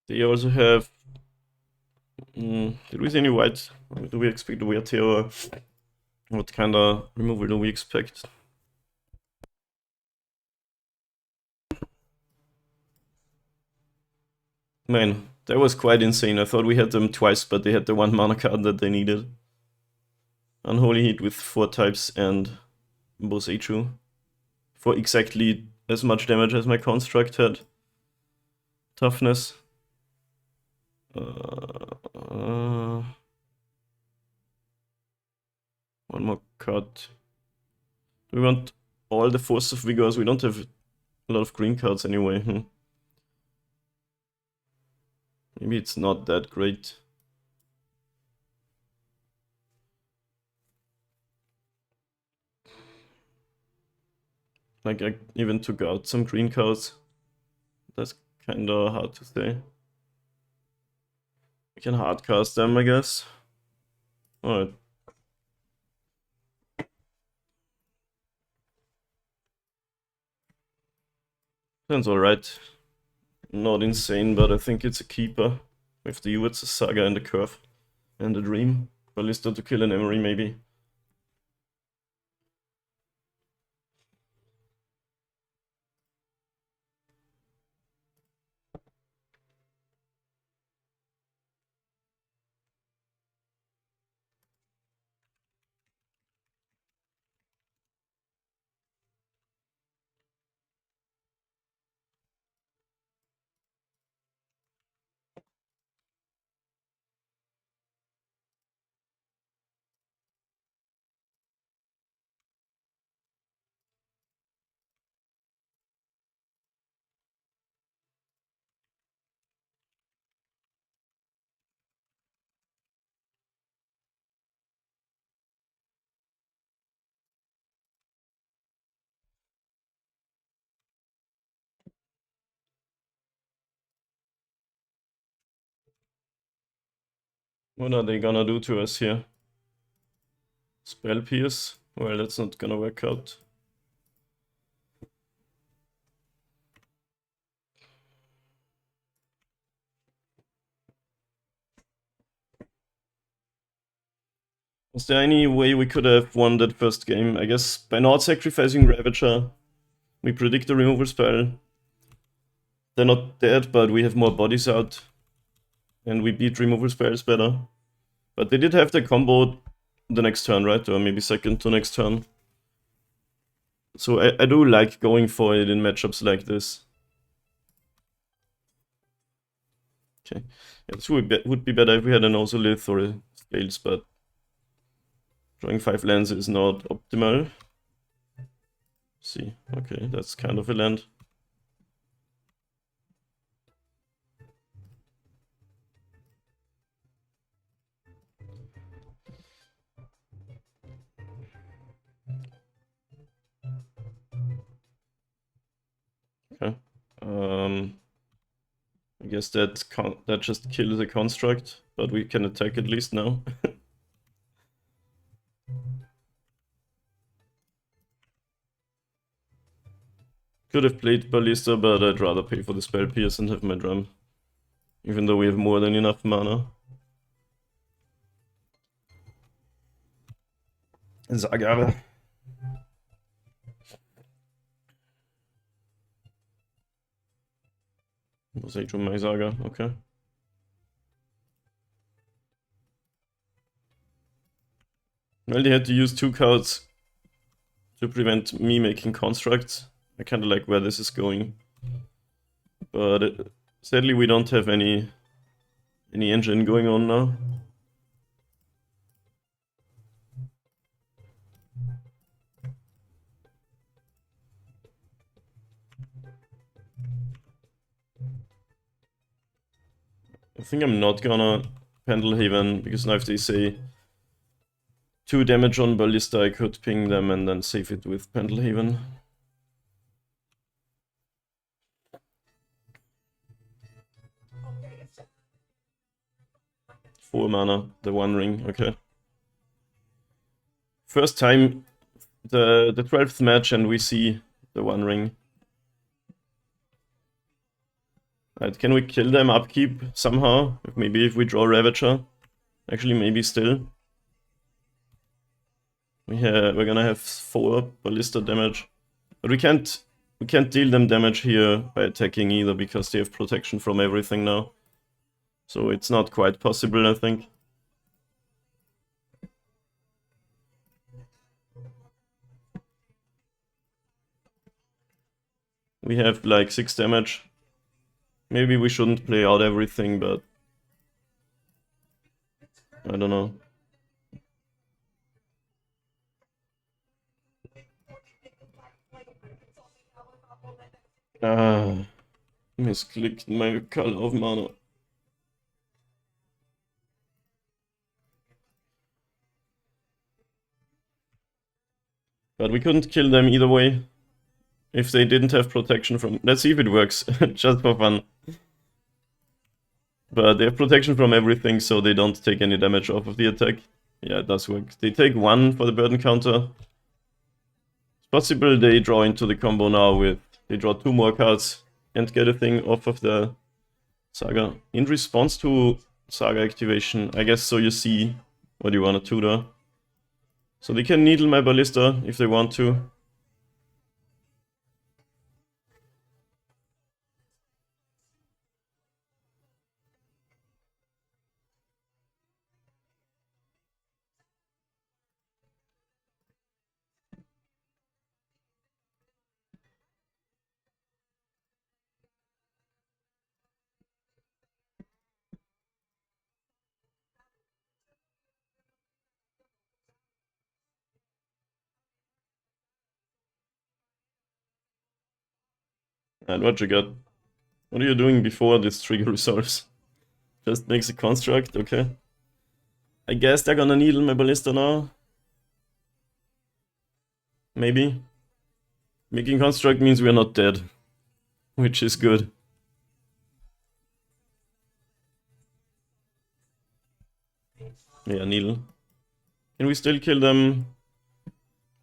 They also have... did we see any white? Do we expect a weird tail? What kind of removal do we expect? Man, that was quite insane. I thought we had them twice, but they had the 1 mana card that they needed. Unholy Heat with 4 types and Boseiju. For exactly as much damage as my construct had. Toughness. One more card. Do we want all the Force of Vigors? We don't have a lot of green cards anyway. Maybe it's not that great. Like, I even took out some green cards. That's kinda hard to say. We can hardcast them, I guess. Alright. Sounds alright. Not insane, but I think it's a keeper. With the U, it's a Saga and a Curve. And a Dream. Ballista to kill an Emery, maybe. What are they gonna do to us here? Spell Pierce? Well, that's not gonna work out. Was there any way we could have won that first game? I guess by not sacrificing Ravager, we predict a removal spell. They're not dead, but we have more bodies out. And we beat removal spells better. But they did have the combo the next turn, right? Or maybe second to next turn. So I do like going for it in matchups like this. Okay. Yeah, this would be better if we had an Ozolith or a Scales, but drawing 5 lands is not optimal. See, okay, that's kind of a land. Okay. I guess that just kills a construct, but we can attack at least now. Could have played Ballista, but I'd rather pay for the Spell Pierce and have my drum. Even though we have more than enough mana. Saga. Was Age of my Saga, okay. Well, they had to use 2 cards to prevent me making constructs. I kinda like where this is going. But sadly we don't have any engine going on now. I think I'm not gonna Pendlehaven, because now if they say 2 damage on Ballista, I could ping them and then save it with Pendlehaven. 4 mana, the 1 ring, okay. First time the 12th match and we see the 1 ring. Right, can we kill them upkeep somehow? Maybe if we draw Ravager. Actually, maybe still. We're gonna have 4 ballista damage. But we can't deal them damage here by attacking either, because they have protection from everything now. So it's not quite possible, I think. We have like 6 damage. Maybe we shouldn't play out everything, but I don't know. Ah, misclicked my color of mana. But we couldn't kill them either way. If they didn't have protection from... Let's see if it works, just for fun. But they have protection from everything, so they don't take any damage off of the attack. Yeah, it does work. They take 1 for the burden counter. It's possible they draw into the combo now with... They draw 2 more cards and get a thing off of the Saga. In response to Saga activation, I guess so you see what you want to tutor. So they can needle my Ballista if they want to. And what you got? What are you doing before this trigger resolves? Just makes a construct, okay. I guess they're gonna needle my Ballista now. Maybe. Making construct means we're not dead, which is good. Yeah, needle. Can we still kill them?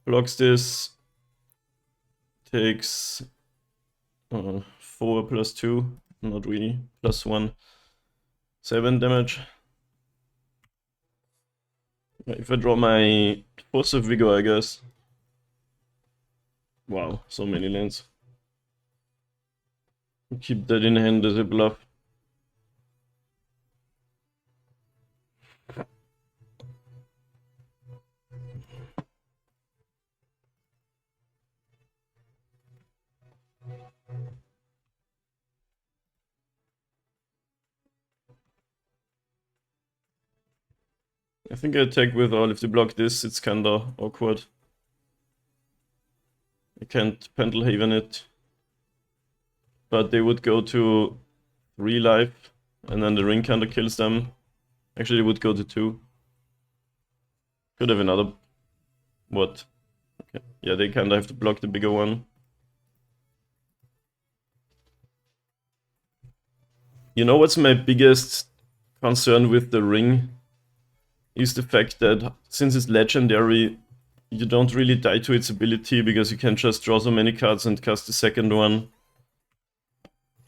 Blocks this. Takes 4 plus 2. Not really. Plus 1. 7 damage. If I draw my Force of Vigor, I guess. Wow, so many lands. Keep that in hand as a bluff. I think I attack with all. If they block this, it's kinda awkward. I can't Pendlehaven it. But they would go to 3 life, and then the ring kinda kills them. Actually, they would go to 2. Could have another... What? Okay. Yeah, they kinda have to block the bigger one. You know what's my biggest concern with the ring? Is the fact that since it's legendary, you don't really die to its ability, because you can just draw so many cards and cast the second one.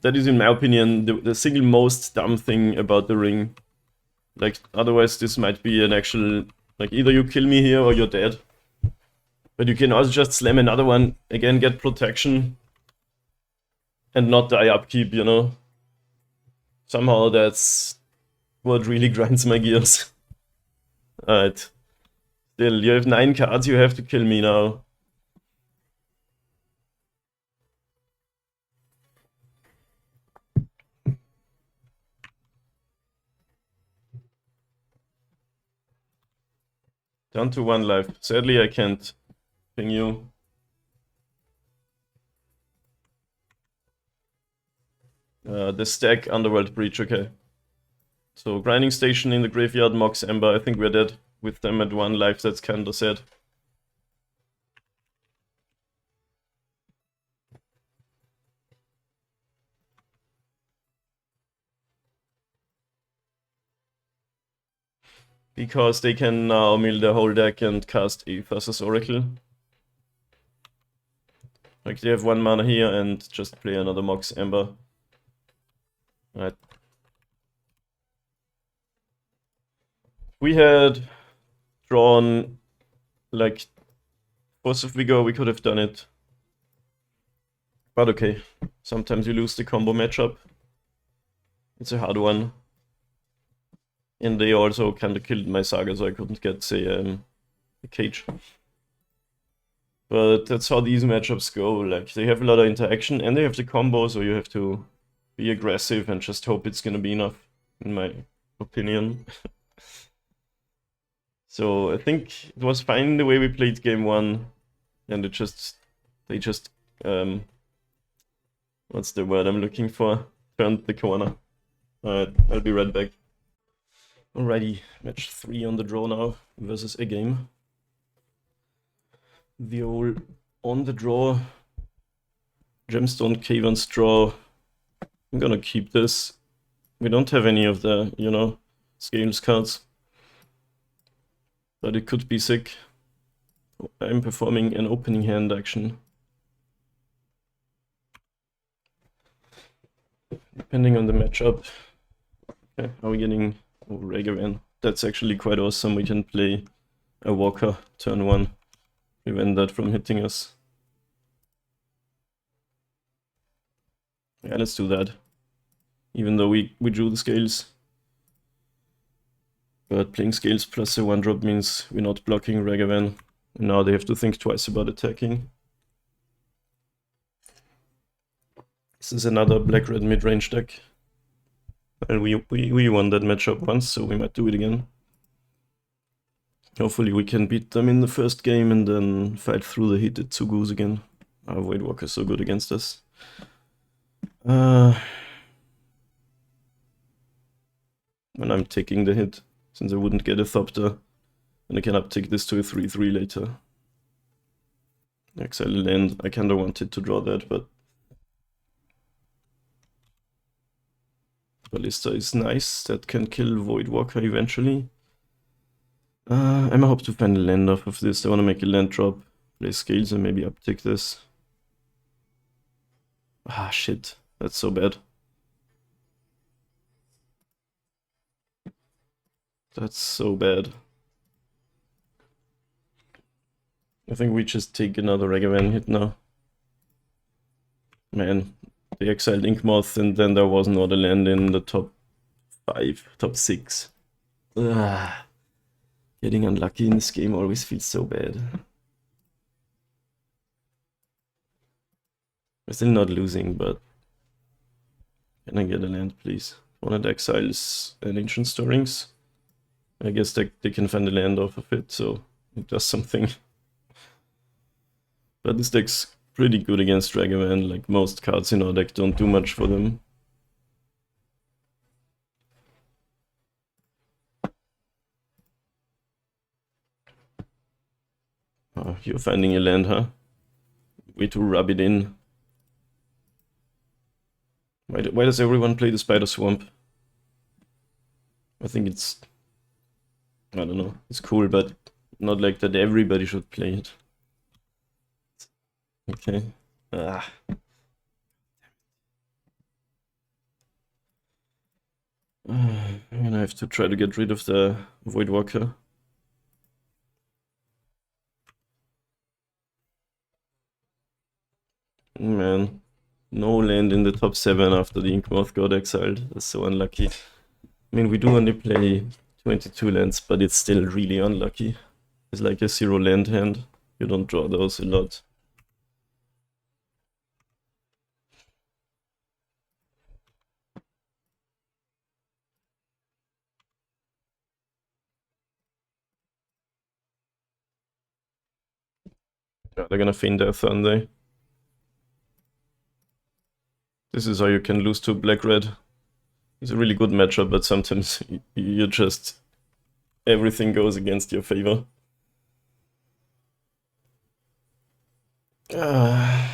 That is, in my opinion, the single most dumb thing about the ring. Like, otherwise this might be an actual... Like, either you kill me here or you're dead. But you can also just slam another one, again get protection, and not die upkeep, you know? Somehow that's what really grinds my gears. Alright. Still, you have 9 cards, you have to kill me now. Down to 1 life. Sadly, I can't ping you. The stack, Underworld Breach, okay. So, Grinding Station in the graveyard, Mox Ember, I think we're dead. With them at 1 life, that's kinda sad. Because they can now mill their whole deck and cast Aether's Oracle. Like, they have 1 mana here and just play another Mox Ember. Right. We had drawn, like, Force of Vigor, we could have done it. But okay, sometimes you lose the combo matchup. It's a hard one. And they also kinda killed my Saga, so I couldn't get, say, a cage. But that's how these matchups go, like, they have a lot of interaction, and they have the combo, so you have to be aggressive and just hope it's gonna be enough, in my opinion. So I think it was fine the way we played game 1, and they just, what's the word I'm looking for? Turned the corner. Alright, I'll be right back. Alrighty, match 3 on the draw now, versus a game. The old on the draw, Gemstone Caverns draw. I'm gonna keep this. We don't have any of the, you know, scales cards. But it could be sick. I'm performing an opening hand action. Depending on the matchup. Okay, are we getting Regavan? That's actually quite awesome. We can play a Walker turn 1. Prevent that from hitting us. Yeah, let's do that. Even though we drew the scales. But playing scales plus a 1-drop means we're not blocking Regavan. And now they have to think twice about attacking. This is another black-red mid-range deck. And we won that matchup once, so we might do it again. Hopefully we can beat them in the first game and then fight through the heated Tsugus again. Our Void Walker is so good against us. When I'm taking the hit, since I wouldn't get a Thopter, and I can uptick this to a 3/3 later. Exile land, I kinda wanted to draw that, but Ballista is nice, that can kill Void Walker eventually. I hope to find a land off of this. I want to make a land drop, play scales and maybe uptick this. Ah, shit. That's so bad. That's so bad. I think we just take another Regavan hit now. Man, they exiled Inkmoth and then there was not a land in the top 5, top 6. Ugh. Getting unlucky in this game always feels so bad. We're still not losing, but can I get a land, please? Opponent exiles an Ancient Stirrings. I guess they can find a land off of it, so it does something. But this deck's pretty good against Regavan, like most cards in our deck don't do much for them. Oh, you're finding a land, huh? Way to rub it in. Why does everyone play the Spider Swamp? I think it's... I don't know, it's cool, but not like that everybody should play it. Okay. Ah. I'm gonna have to try to get rid of the Void Walker. Man, no land in the top 7 after the Inkmoth got exiled. That's so unlucky. I mean, we do only play 22 lands, but it's still really unlucky. is like a 0 land hand. You don't draw those a lot. Yeah, they're gonna feign death, aren't they? This is how you can lose to black-red. It's a really good matchup, but sometimes you just... everything goes against your favor. God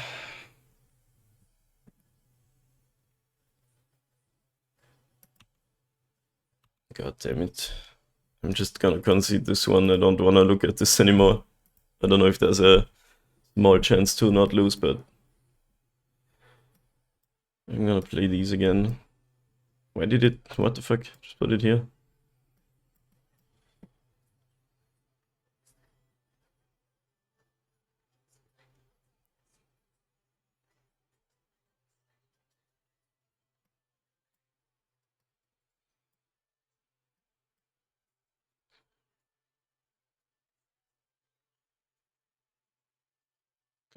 damn it. I'm just gonna concede this one. I don't wanna look at this anymore. I don't know if there's a small chance to not lose, but... I'm gonna play these again. Why did it... what the fuck? Just put it here.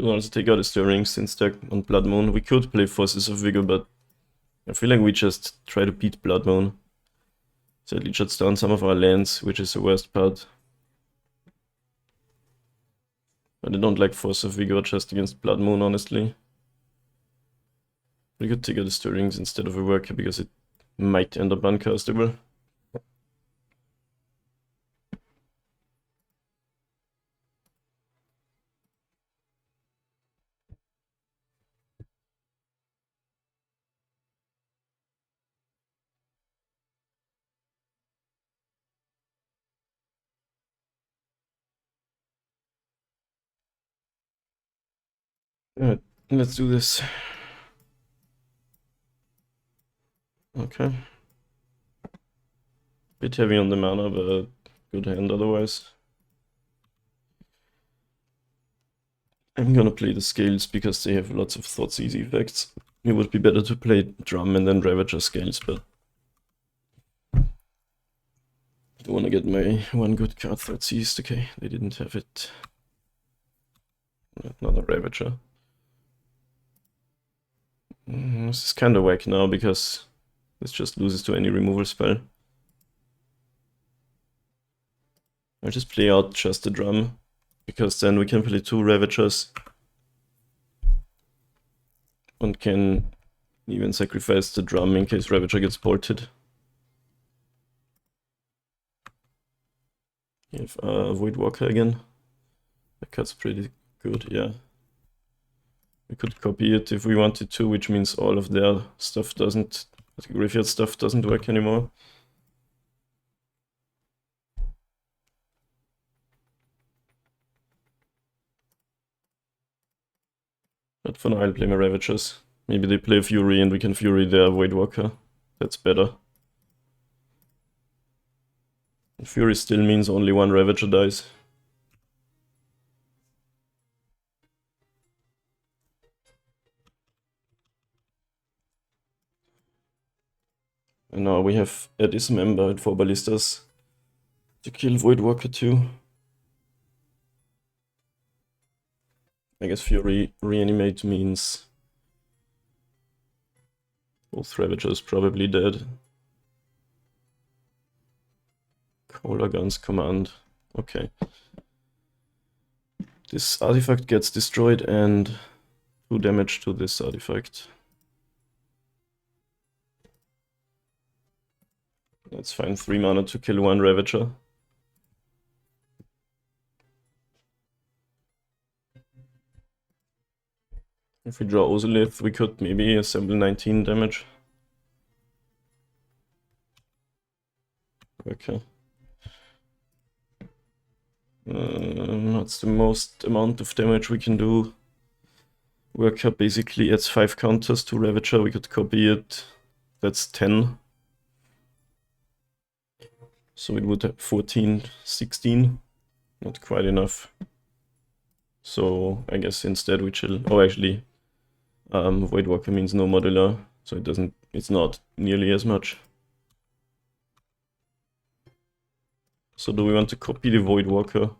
Could also take out the Stirring since they're on Blood Moon. We could play Forces of Vigor, but I feel like we just try to beat Blood Moon. So at least shuts down some of our lands, which is the worst part. But I don't like Force of Vigor just against Blood Moon, honestly. We could take out the Stirrings instead of a Worker because it might end up uncastable. Alright, let's do this. Okay. Bit heavy on the mana, but good hand otherwise. I'm gonna play the Scales because they have lots of Thoughtseize effects. It would be better to play Drum and then Ravager Scales, but... I wanna get my one good card Thoughtseize. Okay, they didn't have it. Another Ravager. This is kinda whack now because this just loses to any removal spell. I'll just play out just the Drum, because then we can play 2 Ravagers. And can even sacrifice the Drum in case Ravager gets bolted. We have Voidwalker again. That card's pretty good, yeah. We could copy it if we wanted to, which means all of their stuff doesn't... the graveyard stuff doesn't work anymore. But for now I'll play my Ravagers. Maybe they play Fury and we can Fury their Voidwalker. That's better. And Fury still means only 1 Ravager dies. And now we have a Dismember and 4 Ballistas to kill Voidwalker too. I guess Fury Reanimate means both Ravagers probably dead. Cola Guns command. Okay. This artifact gets destroyed and 2 damage to this artifact. That's fine, 3 mana to kill 1 Ravager. If we draw Ozolith, we could maybe assemble 19 damage. Okay. That's the most amount of damage we can do. Worker basically adds 5 counters to Ravager, we could copy it. That's 10. So it would have 14, 16. Not quite enough. So I guess instead we chill. Oh, actually, Voidwalker means no modular, so it's not nearly as much. So do we want to copy the Voidwalker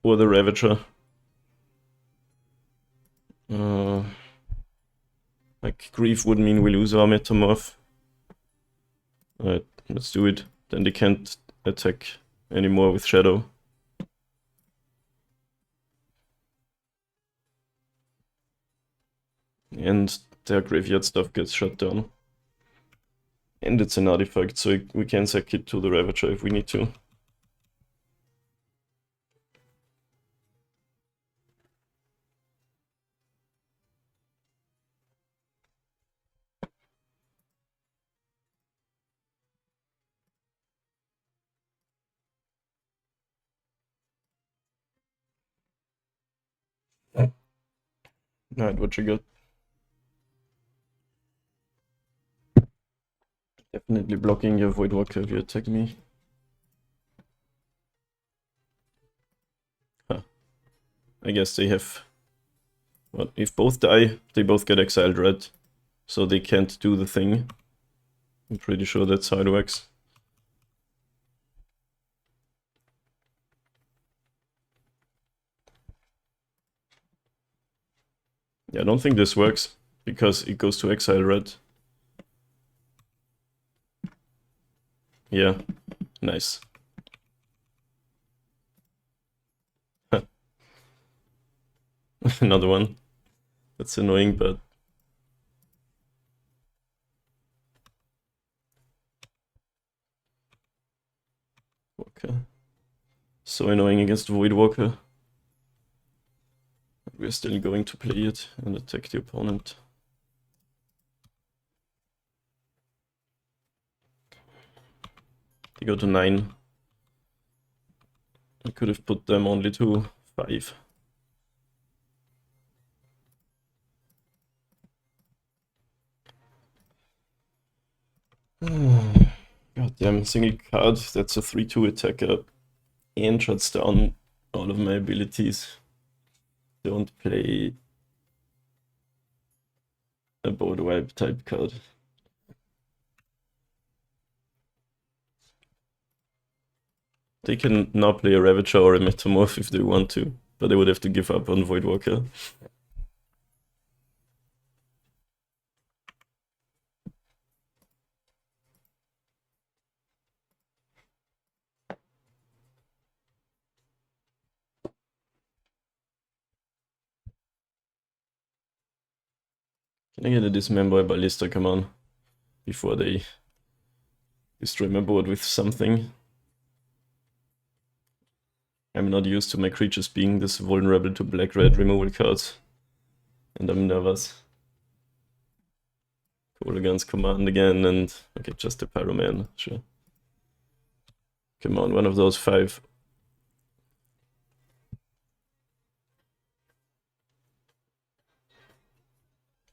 or the Ravager. Like, Grief would mean we lose our Metamorph. Alright, let's do it. Then they can't attack anymore with Shadow. And their graveyard stuff gets shut down. And it's an artifact, so we can sack it to the Ravager if we need to. Alright, what you got? Definitely blocking your Voidwalker if you attack me. Huh. I guess they have... Well, if both die, they both get exiled, right? So they can't do the thing. I'm pretty sure that's how it works. Yeah, I don't think this works, because it goes to exile, right? Yeah, nice. Another one. That's annoying, but... Okay. So annoying against Voidwalker. We're still going to play it and attack the opponent. They go to 9. I could have put them only to 5. Goddamn, single card, that's a 3-2 attacker and shuts down all of my abilities. Don't play a board wipe type card. They can now play a Ravager or a Metamorph if they want to, but they would have to give up on Voidwalker. Can I get a Dismember Ballista, come on, before they destroy my board with something? I'm not used to my creatures being this vulnerable to black-red removal cards, and I'm nervous. Against command again, and okay, just a Pyroman, sure. Come on, one of those 5.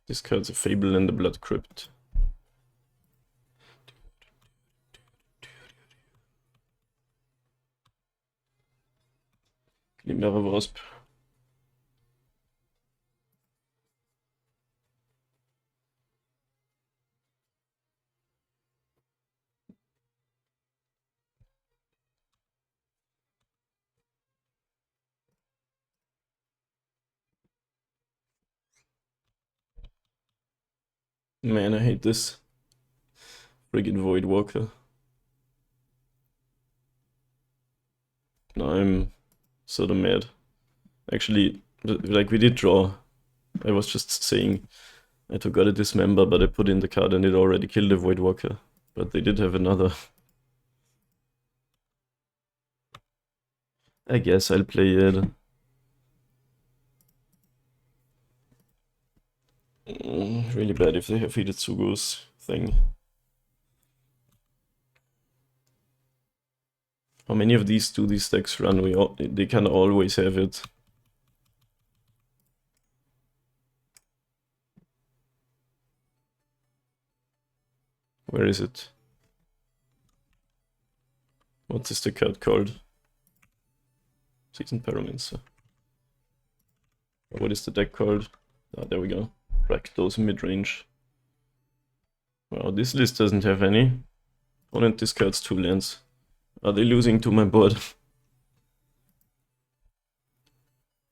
Discards a Fable and the Blood Crypt. Glimmer Wasp. Man, I hate this. Friggin' Voidwalker. Now I'm sort of mad. Actually, like, we did draw. I was just saying I forgot a Dismember, but I put in the card and it already killed the Voidwalker. But they did have another. I guess I'll play it. Really bad if they have Hidetsugu's thing. How many of these do these decks run? They can always have it. Where is it? What is the card called? Seasoned Pyromancer. What is the deck called? Ah, there we go. Rakdos mid-range. Wow, this list doesn't have any. Opponent discards 2 lands. Are they losing to my board?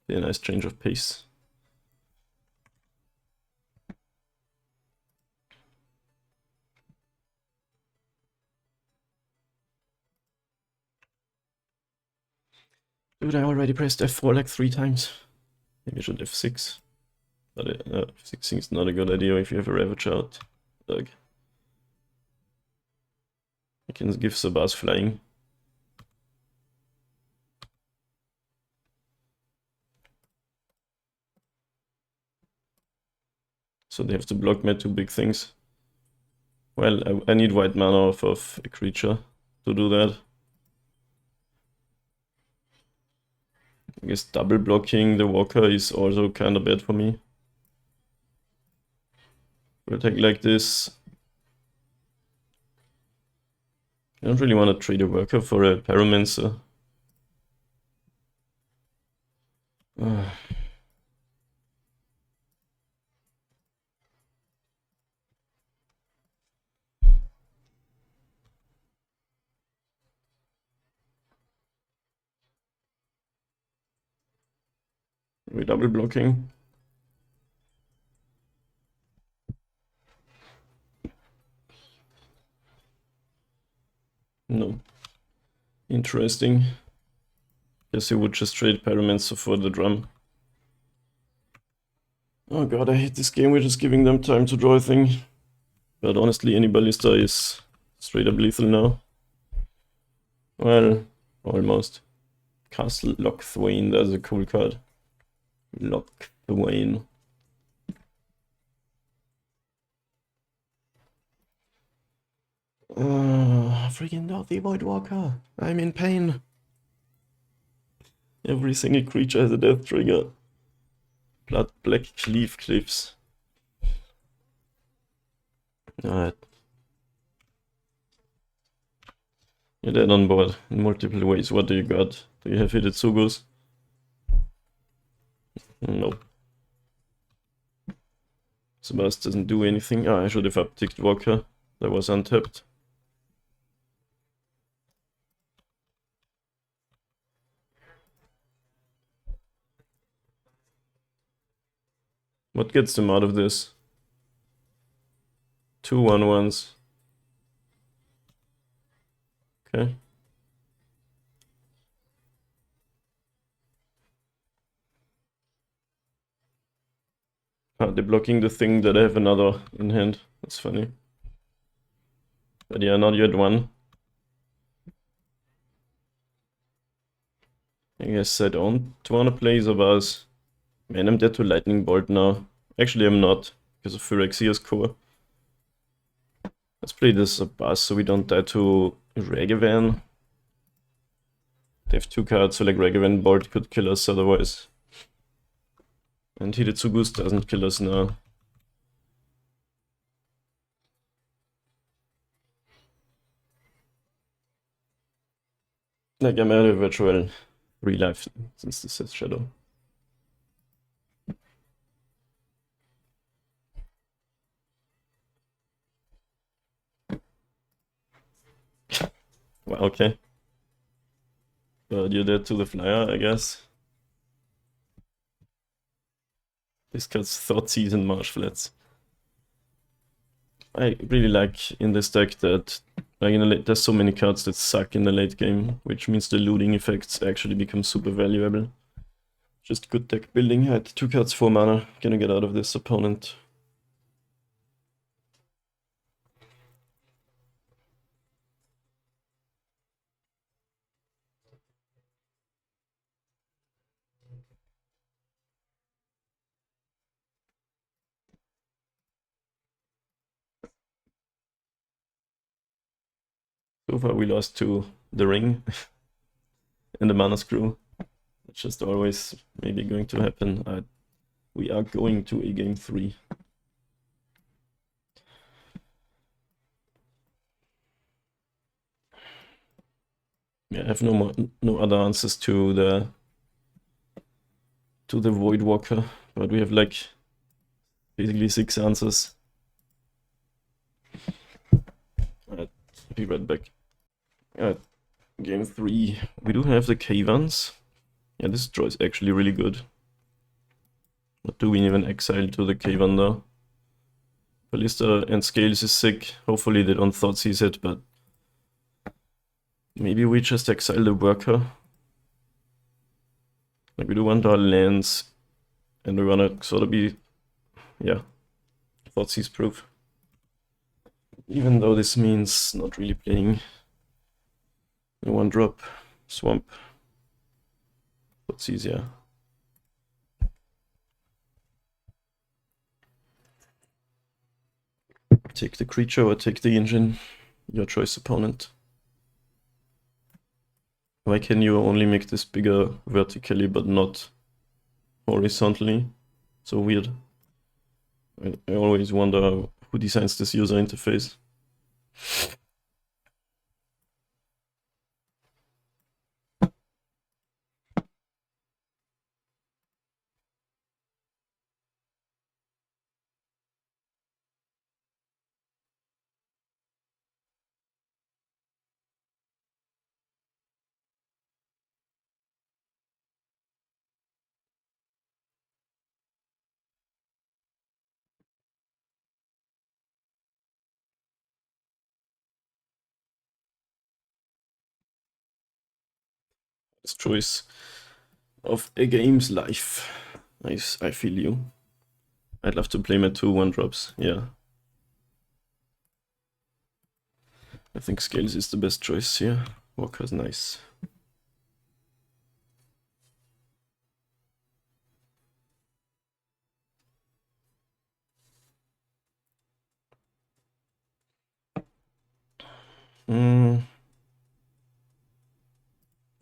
Be a nice change of pace. Dude, I already pressed F4 like 3 times. Maybe I should F6. But F6 is not a good idea if you have a Ravage out. Like, I can give Sabas flying. So they have to block my 2 big things. Well, I need white mana off of a creature to do that. I guess double blocking the Walker is also kinda bad for me. We'll take like this. I don't really want to trade a Worker for a Pyromancer. We're double blocking. No. Interesting. Guess he would just trade Pyromancer for the drum. Oh god, I hate this game. We're just giving them time to draw a thing. But honestly, any Ballista is straight up lethal now. Well, almost. Castle Lochthwain, that's a cool card. Lochthwain. Freaking not the Voidwalker. I'm in pain. Every single creature has a death trigger. Blood Black Cleave Cliffs. Alright. You're dead on board in multiple ways. What do you got? Do you have Hidetsugus? Nope. Sebas doesn't do anything. Ah, I should have upticked Walker. That was untapped. What gets them out of this? 2 1/1s. Okay. Ah, they're blocking the thing that I have another in hand. That's funny. But yeah, not yet one. I guess I don't want to play Zabaz. Man, I'm dead to Lightning Bolt now. Actually, I'm not, because of Phyrexia's core. Let's play this Zabaz so we don't die to Ragavan. They have 2 cards, so like Ragavan Bolt could kill us otherwise. And Hidetsugus doesn't kill us now. Like, I'm at a virtual real life since this is Shadow. Well, okay. But you're dead to the flyer, I guess. This card's Thoughtseize and Marsh Flats. I really like in this deck that like there's so many cards that suck in the late game, which means the looting effects actually become super valuable. Just good deck building. I had 2 cards, 4 mana. Gonna get out of this opponent. So far we lost to the Ring and the Mana Screw. It's just always maybe going to happen. We are going to a game 3. Yeah, I have no other answers to the Voidwalker, but we have like basically 6 answers. Alright, be right back. Alright, game 3. We do have the Cavans. Yeah, this draw is actually really good. What do we even exile to the cave under? Ballista and Scales is sick. Hopefully they don't Thoughtseize it, but maybe we just exile the worker. Like we do want our lands, and we wanna sort of be, yeah, Thoughtseize proof. Even though this means not really playing a 1-drop swamp. Thoughtseize, yeah. Take the creature or take the engine. Your choice, opponent. Why can you only make this bigger vertically but not horizontally? So weird. I always wonder who designs this user interface. Choice of a game's life. Nice, I feel you. I'd love to play my 2 1-drops, yeah. I think Scales is the best choice here. Walker's nice.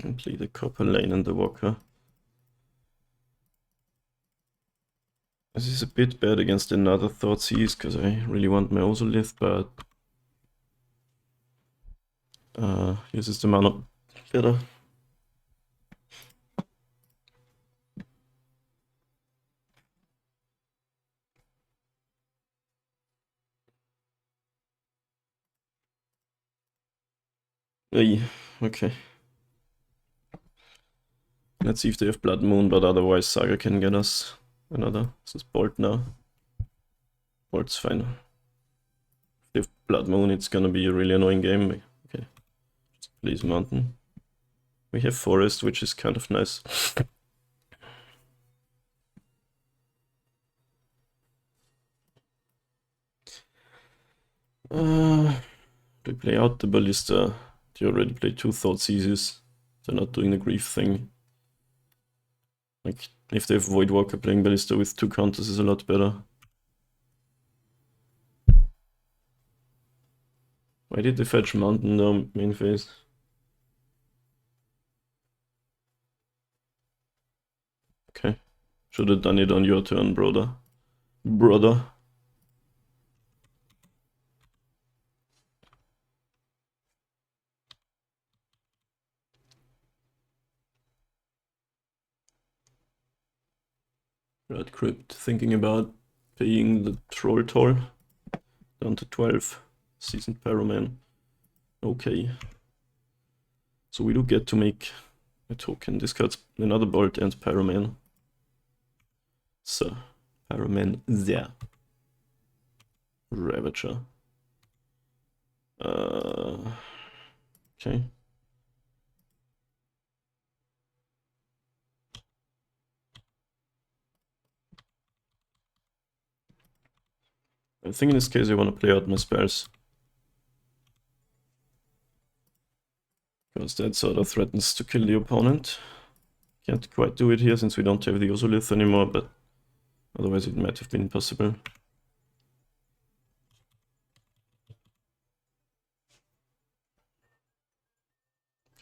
And play the Copper Lane and the Walker. This is a bit bad against another Thoughtseize, because I really want my Ozolith, but uses the mana better. Okay. Let's see if they have Blood Moon, but otherwise Saga can get us another. This is Bolt now. Bolt's fine. If they have Blood Moon, it's gonna be a really annoying game. Okay. Just please Mountain. We have Forest, which is kind of nice. Do we play out the Ballista? They already played 2 Thoughtseizes. They're not doing the Grief thing. Like, if they have Voidwalker, playing Ballista with 2 counters is a lot better. Why did they fetch Mountain down main phase? Okay. Should have done it on your turn, brother. Red Crypt thinking about paying the Troll Toll down to 12. Seasoned Pyroman. Okay. So we do get to make a token. Discards another Bolt and Pyroman. So, Pyroman there. Ravager. Okay. I think in this case I want to play out my spells. Because that sort of threatens to kill the opponent. Can't quite do it here since we don't have the Ozolith anymore, but otherwise it might have been possible.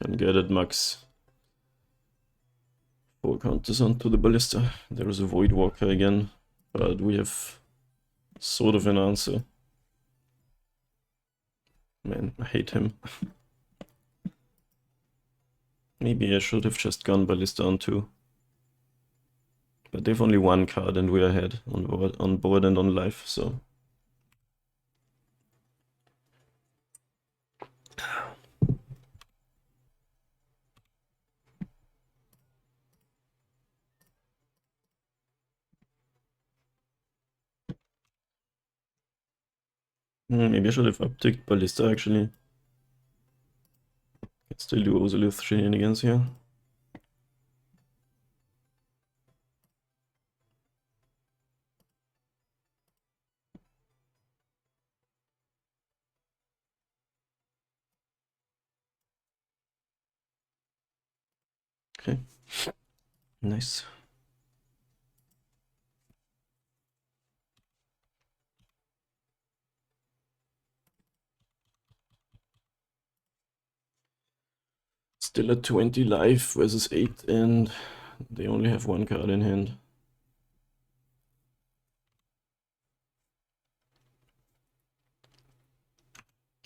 Can get it max 4 counters onto the Ballista. There is a Voidwalker again, but we have sort of an answer. Man, I hate him. Maybe I should have just gone Ballista on 2. But they've only 1 card and we're ahead on board and on life, so... Maybe I should have upticked Ballista actually. Can still do Ozolith shenanigans here. Okay. Nice. Still at 20 life versus 8, and they only have one card in hand.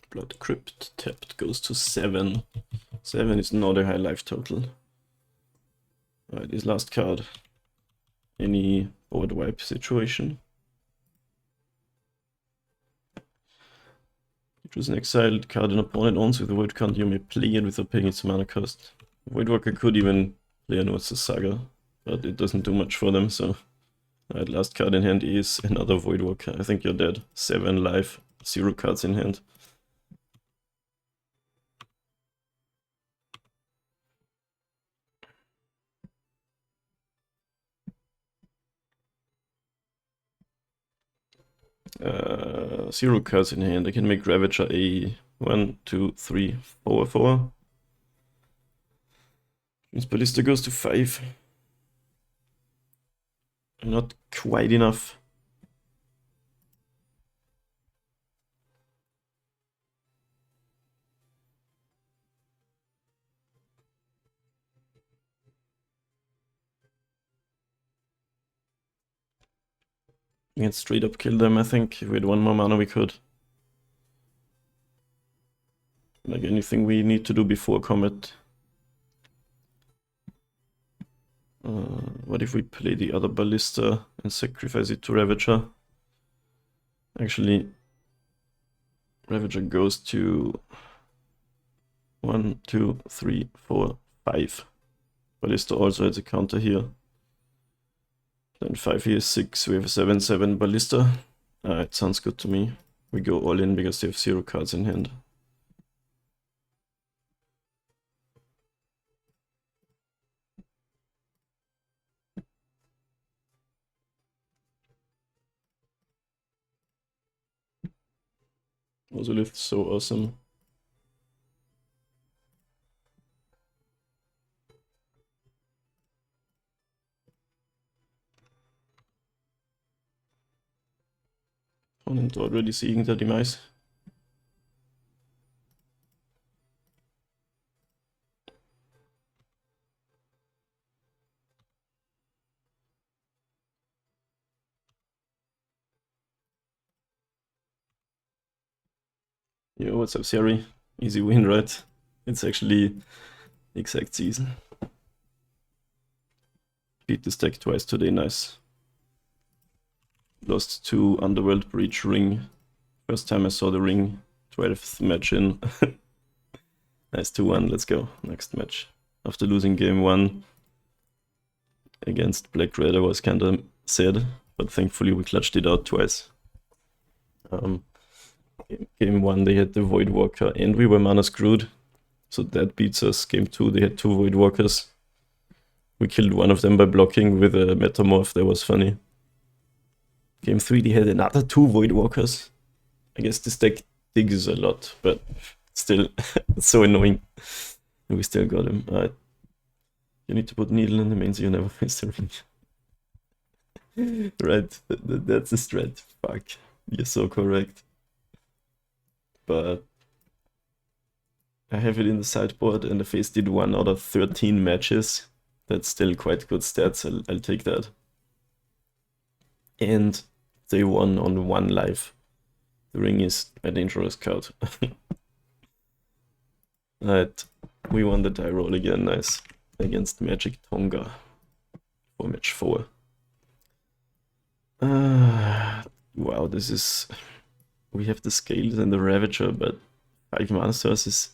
Blood Crypt tapped goes to 7. 7 is not a high life total. Alright, his last card. Any board wipe situation. Choose an exiled card an opponent owns with a void count. You may play it without paying its mana cost. Voidwalker could even play North's Saga, but it doesn't do much for them, so... Alright, last card in hand is another Voidwalker. I think you're dead. 7 life, 0 cards in hand. Zero cards in hand. I can make Ravager a 1, 2, 3, 4/4. Means Ballista goes to 5. Not quite enough. We can straight up kill them, I think. If we had 1 more mana, we could. Like anything we need to do before combat. What if we play the other Ballista and sacrifice it to Ravager? Actually, Ravager goes to 1, 2, 3, 4, 5. Ballista also has a counter here. Then 5 here is 6. We have a 7/7 Ballista. It sounds good to me. We go all in because they have 0 cards in hand. Ozolith is so awesome. Opponent already seeing the demise. Yo, what's up, Siri? Easy win, right? It's actually exact season. Beat this deck twice today, nice. Lost to Underworld Breach Ring. First time I saw the Ring. 12th match in. Nice 2-1, let's go. Next match. After losing game 1 against Black Red, I was kinda sad, but thankfully we clutched it out twice. Game 1 they had the Voidwalker and we were mana screwed, so that beats us. Game 2 they had 2 Voidwalkers. We killed one of them by blocking with a Metamorph, that was funny. Game 3 they had another 2 Voidwalkers. I guess this deck digs a lot, but still, it's so annoying. And we still got him. Alright. You need to put needle in the main so you never face the ring. Right, that's a strat. Fuck, you're so correct. But I have it in the sideboard and I faced it 1 out of 13 matches. That's still quite good stats, I'll take that. And they won on 1 life. The ring is a dangerous card. Right, we won the die roll again, nice. Against Magic Tonga for match 4. Wow, this is... We have the Scales and the Ravager, but 5 mana sources.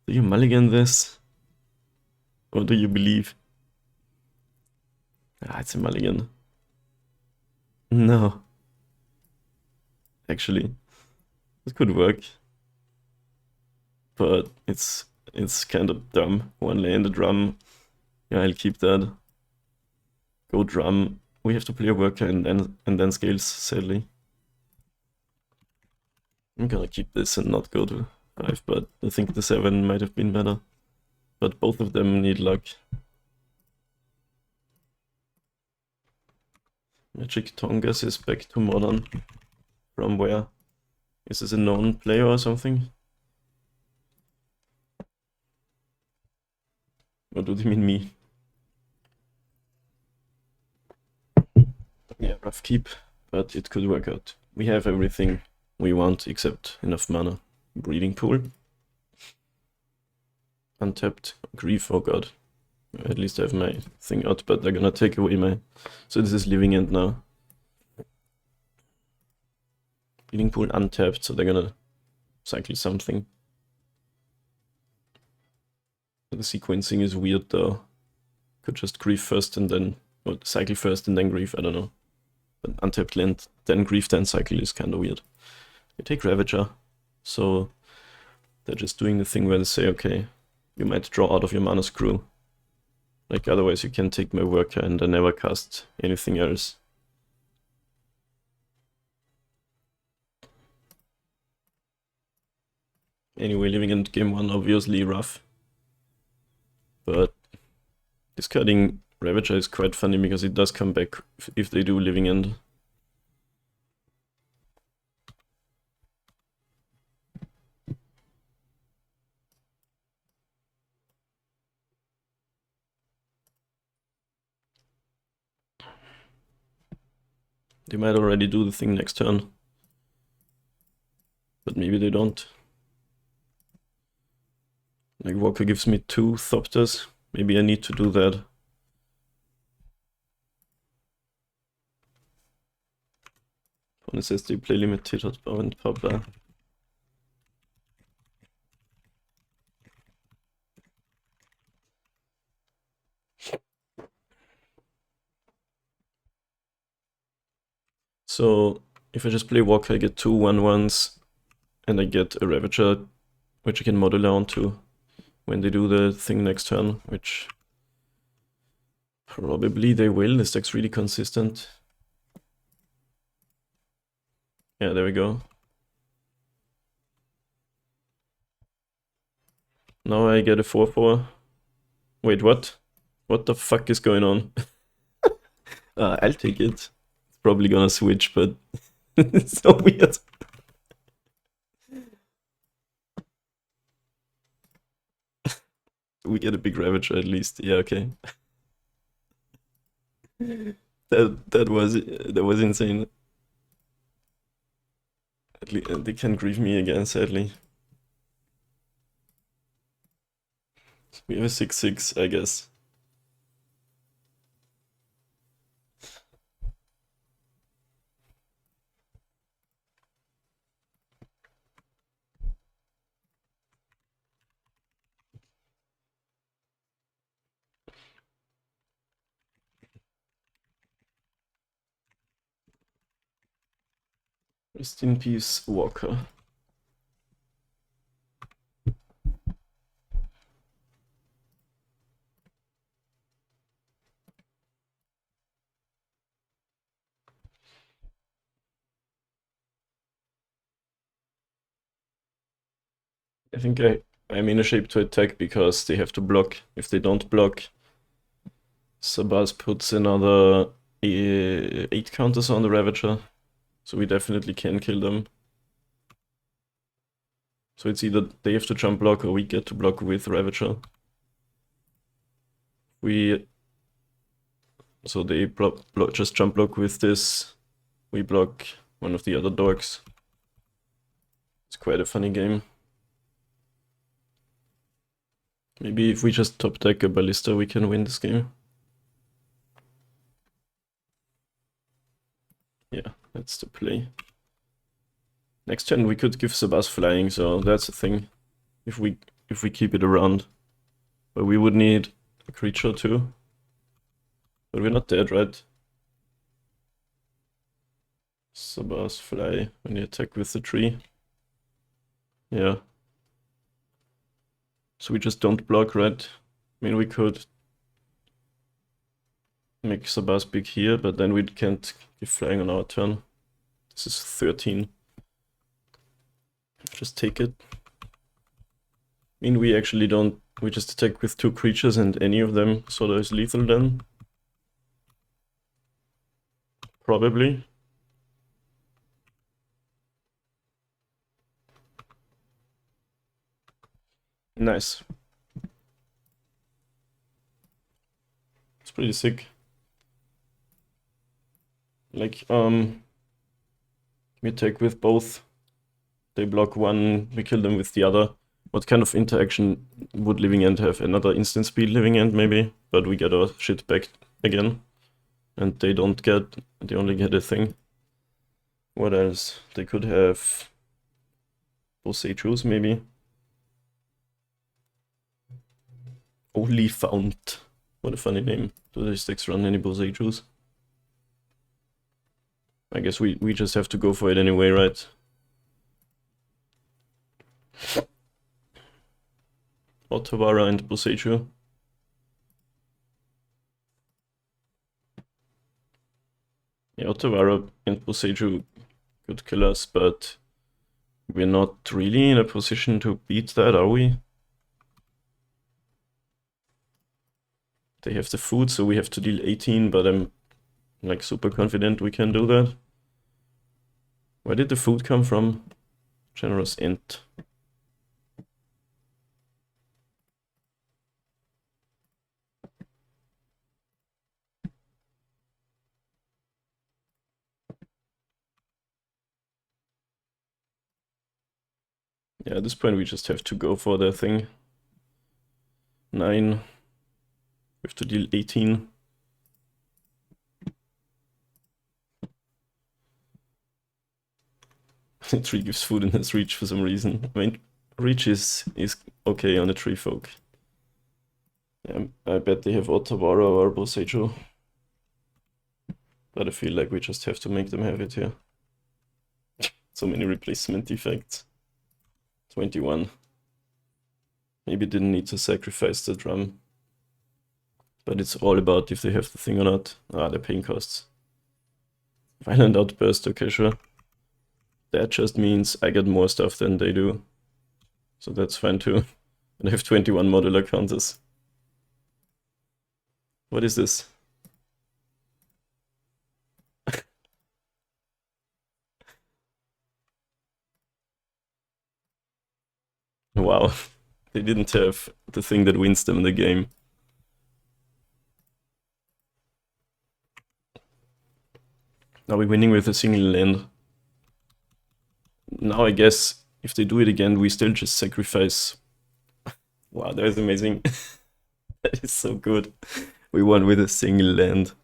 Do you mulligan this? Or do you believe? It's a mulligan. No. Actually. It could work. But it's kind of dumb. One lane the drum. Yeah, I'll keep that. Go drum. We have to play a worker and then scales, sadly. I'm gonna keep this and not go to 5, but I think the 7 might have been better. But both of them need luck. Magic Tongas is back to modern. From where? Is this a known player or something? Or do they mean me? Yeah, rough keep, but it could work out. We have everything we want except enough mana. Breeding pool. Untapped. Grief, oh god. At least I have my thing out, but they're gonna take away my... So this is living end now. Breeding pool untapped, so they're gonna cycle something. The sequencing is weird though. Could just grief first and then... or cycle first and then grief, I don't know. But untapped land, then grief, then cycle is kinda weird. They take Ravager, so they're just doing the thing where they say, okay, you might draw out of your mana screw. Like, otherwise you can take my worker and I never cast anything else. Anyway, living end game 1, obviously rough. But discarding Ravager is quite funny because it does come back if they do living end. They might already do the thing next turn. But maybe they don't. Like, Walker gives me 2 Thopters. Maybe I need to do that. Opponent says they play limited and Papa. So, if I just play Walker, I get 2 1/1s, and I get a Ravager, which I can modular onto when they do the thing next turn, which probably they will. This deck's really consistent. Yeah, there we go. Now I get a 4/4. Wait, what? What the fuck is going on? I'll take it. It's probably gonna switch, but it's so weird. We get a big Ravager at least. Yeah, okay. that was insane. At least they can grieve me again, sadly. We have a 6/6, I guess. Rest in peace, Walker. I think I'm in a shape to attack because they have to block. If they don't block, Sabaz puts another 8 counters on the Ravager. So we definitely can kill them. So it's either they have to jump block or we get to block with Ravager. So they just jump block with this. We block one of the other dogs. It's quite a funny game. Maybe if we just top deck a Ballista, we can win this game. Yeah, that's the play. Next turn we could give Sabas flying, so that's a thing. If we keep it around. But we would need a creature too. But we're not dead, right? Sabas fly when you attack with the tree. Yeah. So we just don't block, right? I mean, we could make Sabas big here, but then we can't give flying on our turn. This is 13. Just take it. I mean, we actually don't... We just attack with 2 creatures and any of them sort of is lethal then. Probably. Nice. It's pretty sick. Like, we attack with both. They block one, we kill them with the other. What kind of interaction would Living End have? Another instant speed Living End maybe, but we get our shit back again. And they don't get, they only get a thing. What else? They could have Boseichus maybe. Only Found. What a funny name. Do these decks run any Boseichus? I guess we just have to go for it anyway, right? Otawara and Boseichu. Yeah, Otawara and Boseichu could kill us, but we're not really in a position to beat that, are we? They have the food, so we have to deal 18, but I'm like super confident we can do that. Where did the food come from? Generous int. Yeah, at this point we just have to go for the thing. 9. We have to deal 18. Tree gives food in his reach for some reason. I mean, reach is okay on a tree folk. Yeah, I bet they have Otawara or Boseicho. But I feel like we just have to make them have it here. So many replacement effects. 21. Maybe didn't need to sacrifice the drum. But it's all about if they have the thing or not. Ah, the pain costs. Violent Outburst, okay, sure. That just means I get more stuff than they do. So that's fine too. And I have 21 modular counters. What is this? Wow. They didn't have the thing that wins them the game. Are we winning with a single land? Now I guess if they do it again, we still just sacrifice. Wow, that is amazing. That is so good. We won with a single land.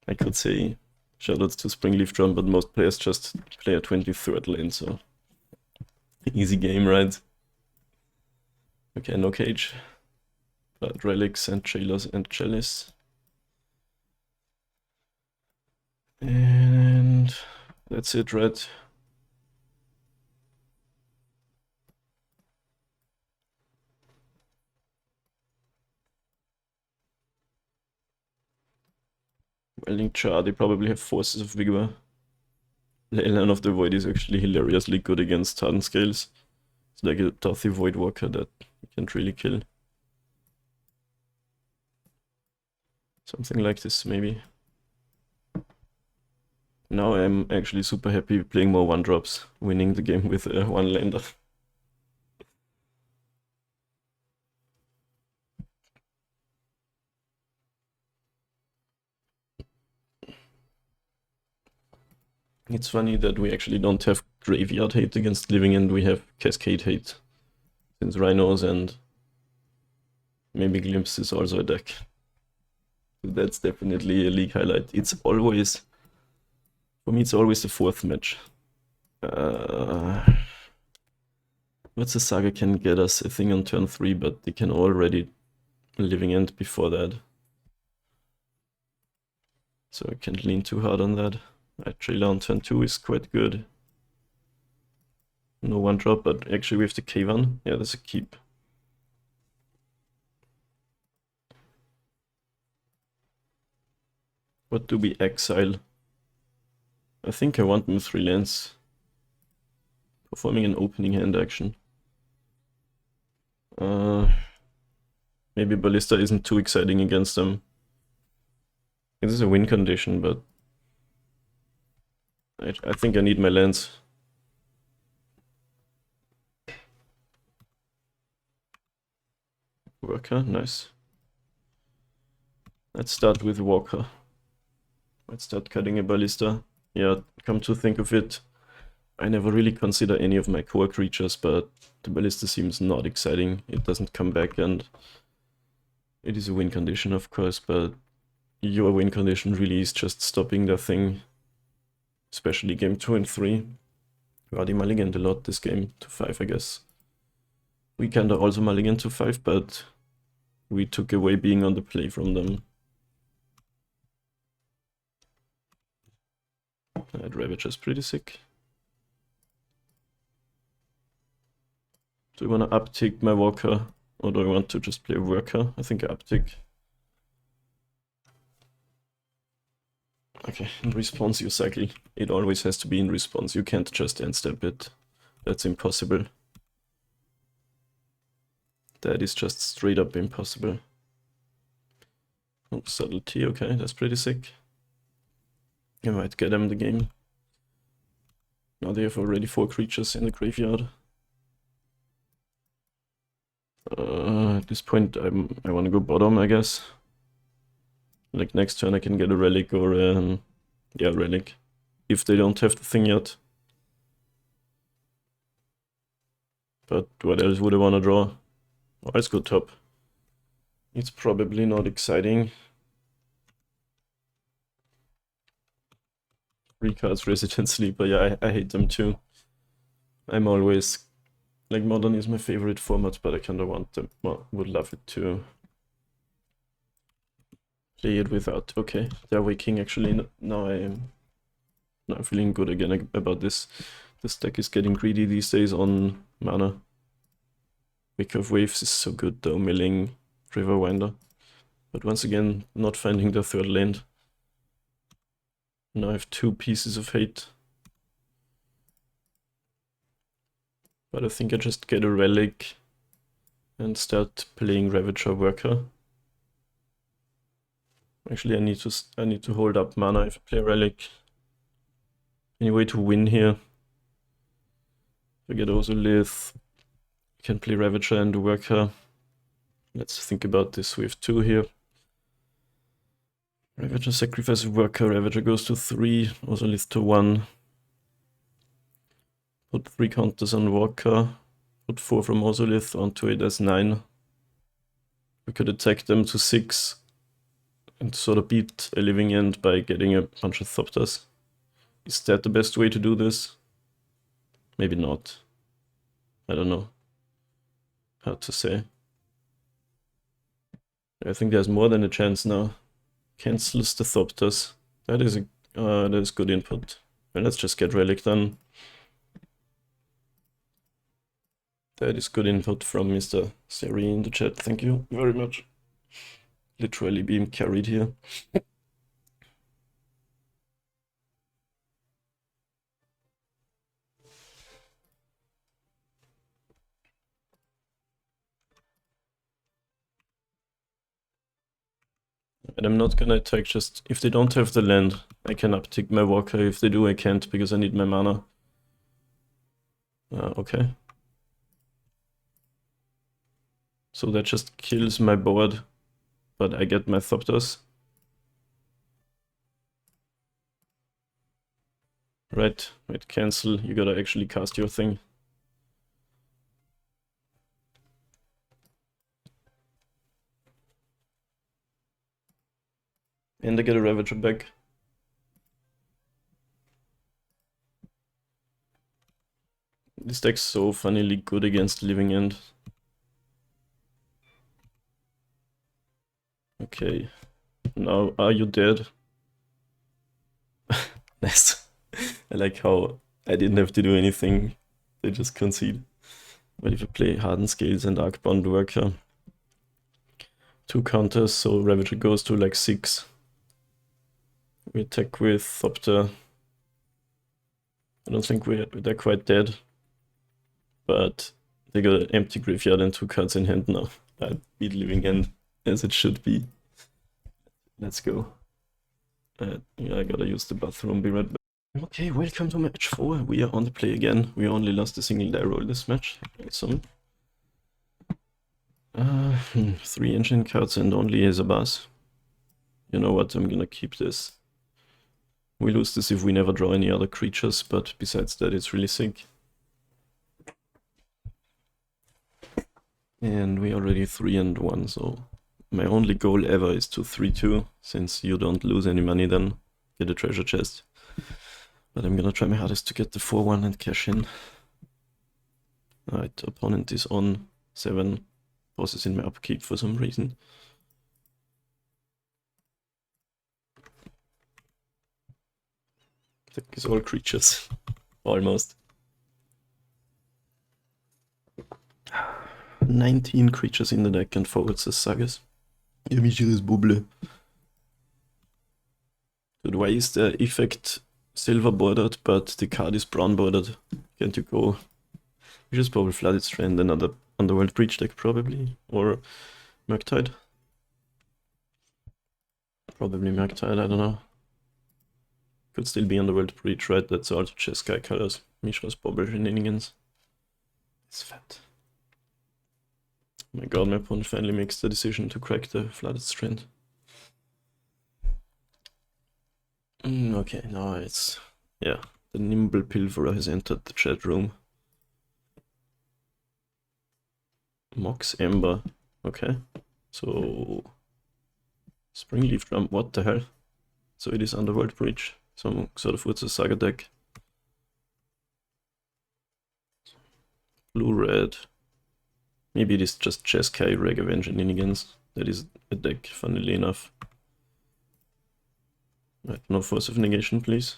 I could say shoutouts to Springleaf Drum, but most players just play a 23rd lane, so easy game, right? Okay, no cage. But relics and jailers and chalice. And that's it, right? Welding Char, they probably have Forces of Vigor. Leyline of the Void is actually hilariously good against Hardened scales. It's like a Toothy Void Walker that you can't really kill. Something like this, maybe. Now I'm actually super happy playing more 1-drops, winning the game with a 1-lander. It's funny that we actually don't have Graveyard hate against Living End, we have Cascade hate. Since Rhinos and maybe Glimpse is also a deck. So that's definitely a league highlight. It's always... For me, it's always the 4th match. What's a Saga can get us a thing on turn 3, but they can already Living End before that. So I can't lean too hard on that. Trailer on turn 2 is quite good. No one drop, but actually we have the K1. Yeah, that's a keep. What do we exile? I think I want them 3 lands. Performing an opening hand action. Maybe Ballista isn't too exciting against them. This is a win condition, but I think I need my lands. Worker, nice. Let's start with Walker. Let's start cutting a Ballista. Yeah, come to think of it, I never really consider any of my core creatures, but the Ballista seems not exciting. It doesn't come back, and it is a win condition, of course, but your win condition really is just stopping the thing, especially game 2 and 3. We already mulliganed a lot this game to 5, I guess. We kinda also mulliganed to 5, but we took away being on the play from them. That Ravager's pretty sick. Do I want to uptick my Walker, or do I want to just play Worker? I think I uptick. Okay, in response you cycle. It always has to be in response. You can't just end step it. That's impossible. That is just straight up impossible. Oh, subtlety, okay, that's pretty sick. I might get them the game. Now they have already 4 creatures in the graveyard. At this point I want to go bottom, I guess. Like next turn I can get a relic or yeah, relic. If they don't have the thing yet. But what else would I want to draw? Oh, let's go top. It's probably not exciting. 3 cards Resident Sleeper, yeah, I hate them too. I'm always... Like, Modern is my favorite format, but I kinda want them... Well, would love it to play it without... Okay, they're waking actually. Now I'm feeling good again about this. This deck is getting greedy these days on mana. Wake of Waves is so good though, milling Riverwinder. But once again, not finding the 3rd land. Now I have 2 pieces of hate. But I think I just get a relic and start playing Ravager Worker. Actually, I need to hold up mana if I play relic. Any way to win here? If I get Ozolith, I can play Ravager and Worker. Let's think about this. We have 2 here. Ravager sacrifices Worker, Ravager goes to 3, Ozolith to 1. Put 3 counters on Walker, put 4 from Ozolith onto it as 9. We could attack them to 6 and sort of beat a living end by getting a bunch of Thopters. Is that the best way to do this? Maybe not. I don't know. Hard to say. I think there's more than a chance now. Cancels the Thopters. That is good input. Well, let's just get Relic done. That is good input from Mr. Seri in the chat. Thank you very much. Literally being carried here. And I'm not gonna attack just... If they don't have the land, I can uptick my Walker. If they do, I can't because I need my mana. Okay. So that just kills my board, but I get my Thopters. Right, cancel. You gotta actually cast your thing. And I get a Ravager back. This deck's so funnily good against Living End. Okay, now are you dead? Nice. I like how I didn't have to do anything. They just concede. But if I play Hardened Scales and Arcbound Worker, 2 counters, so Ravager goes to like 6. We attack with Thopter. I don't think they're quite dead. But they got an empty graveyard and 2 cards in hand now. I beat Living End as it should be. Let's go. Yeah, I gotta use the bathroom, be right back. Okay, welcome to match 4. We are on the play again. We only lost a single die roll this match. Awesome. 3 engine cards and only Azabas. You know what, I'm gonna keep this. We lose this if we never draw any other creatures, but besides that it's really sick. And we already 3-1, so my only goal ever is to 3-2, since you don't lose any money then get a treasure chest. But I'm gonna try my hardest to get the 4-1 and cash in. Alright, opponent is on 7, pauses in my upkeep for some reason. Deck is all creatures. Almost. 19 creatures in the deck and forwards as Sagas. Ja, Michiris Bubble. Dude, why is the effect silver bordered but the card is brown bordered? Can't you go? We just probably Flooded Strand, another Underworld Breach deck probably. Or Murktide. Probably Murktide, I don't know. Could still be Underworld Breach, right? That's also Jeskai colors. Mishra's Bobble shenanigans. It's fat. Oh my god, my opponent finally makes the decision to crack the Flooded Strand. Okay, now it's... yeah, the Nimble Pilferer has entered the chat room. Mox Ember, okay. So... Springleaf Drum, what the hell? So it is Underworld Breach, some sort of Urza Saga deck. Blue-red. Maybe it is just Jeskai Reg shenanigans. That is a deck, funnily enough. Right, no Force of Negation, please.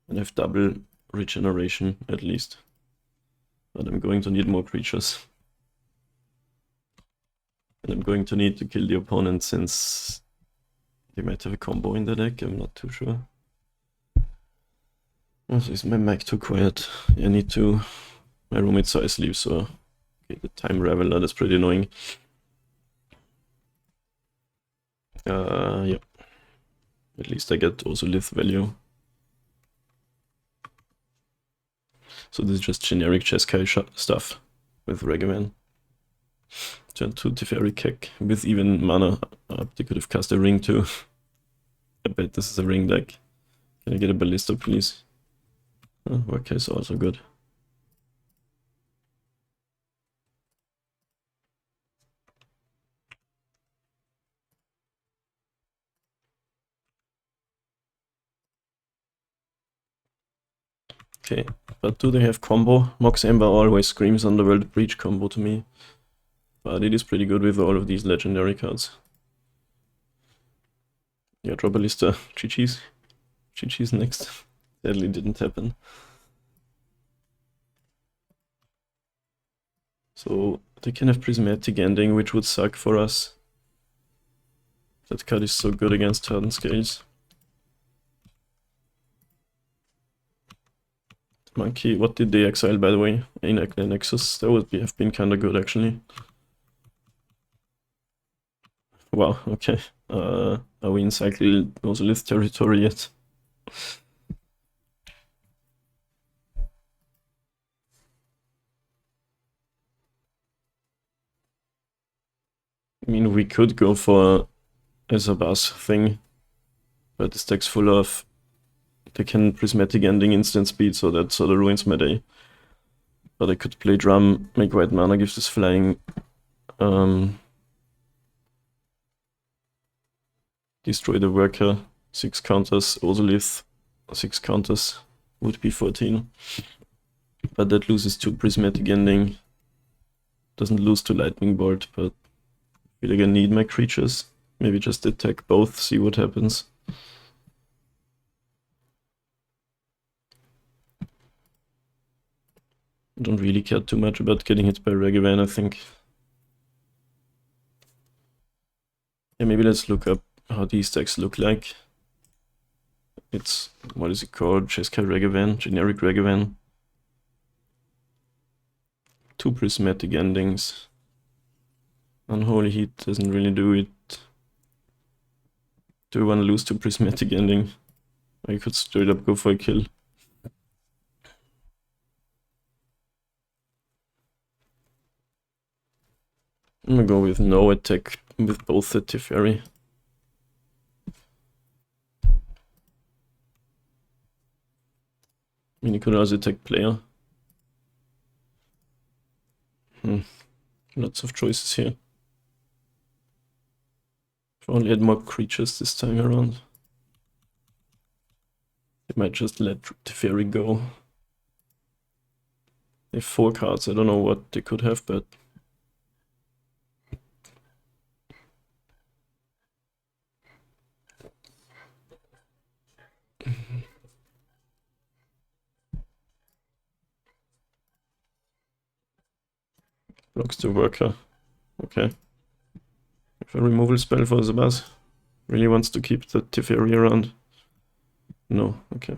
And have double regeneration, at least. But I'm going to need more creatures. And I'm going to need to kill the opponent since they might have a combo in the deck, I'm not too sure. Also, is my mic too quiet? I need to... my roommate saw I sleep, so... okay, the Time Raveler, that's pretty annoying. Yeah. At least I get also Lith value. So this is just generic Jeskai stuff with Regiman. Turn 2 Teferi Kek with even mana up. They could have cast a ring too. I bet this is a ring deck. Can I get a Ballista, please? Worker is also good. Okay, but do they have combo? Mox Ember always screams Underworld Breach combo to me. But it is pretty good with all of these legendary cards. Yeah, draw Ballista. GG's. GG's next. Sadly didn't happen. So they can have Prismatic Ending, which would suck for us. That card is so good against Hardened Scales. Monkey, what did they exile, by the way? In Nexus, that would have been kinda good, actually. Wow, okay. Are we in Cycle Nosylith territory yet? I mean, we could go for a Zabas thing, but this deck's full of... they can Prismatic Ending instant speed, so that sort of ruins my day. But I could play Drum, make white mana, give this flying... destroy the Worker, 6 counters, Ozolith, 6 counters, would be 14. But that loses to Prismatic Ending. Doesn't lose to Lightning Bolt, but I feel like I need my creatures. Maybe just attack both, see what happens. I don't really care too much about getting hit by Regivan, I think. Yeah, maybe let's look up how these decks look like. It's, what is it called? Jeskai Regivan, generic Regivan. 2 prismatic endings. Unholy Heat doesn't really do it. Do we want to lose to prismatic ending? Or you could straight up go for a kill. I'm gonna go with no attack with both the Teferi. I mean, you could also attack player. Lots of choices here. If I only had more creatures this time around. They might just let Teferi go. They have 4 cards, I don't know what they could have, but... Blocks the worker. Okay. If a removal spell for Zabaz really wants to keep the Teferi around. No, okay.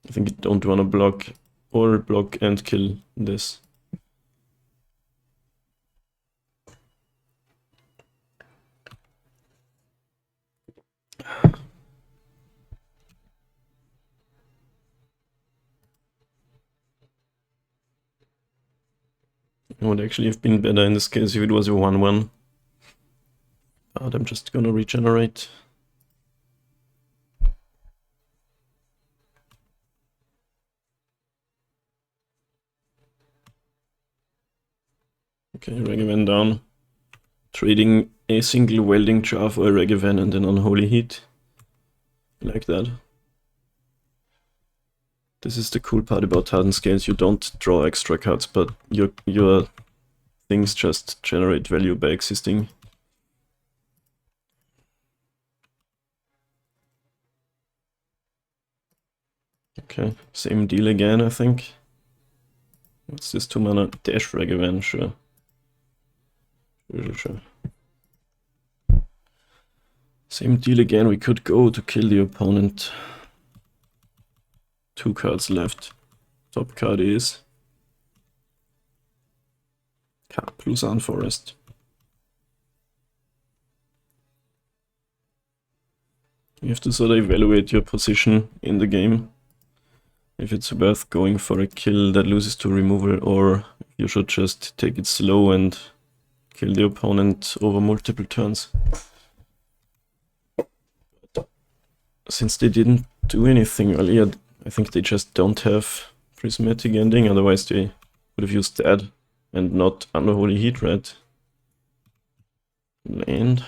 I think you don't want to block or block and kill this. It would actually have been better in this case if it was a 1-1. But I'm just gonna regenerate. Okay, Regivan down. Trading a single welding jar for a Regivan and an Unholy Heat. Like that. This is the cool part about Hardened Scales. You don't draw extra cards, but your things just generate value by existing. Okay, same deal again, I think. What's this 2 mana? Dash Regivan, sure. Sure. Same deal again, we could go to kill the opponent. 2 cards left. Top card is Karplusan Forest. You have to sort of evaluate your position in the game. If it's worth going for a kill that loses to removal, or you should just take it slow and kill the opponent over multiple turns. Since they didn't do anything earlier, I think they just don't have prismatic ending, otherwise they would have used that and not Unholy Heat, right? Land.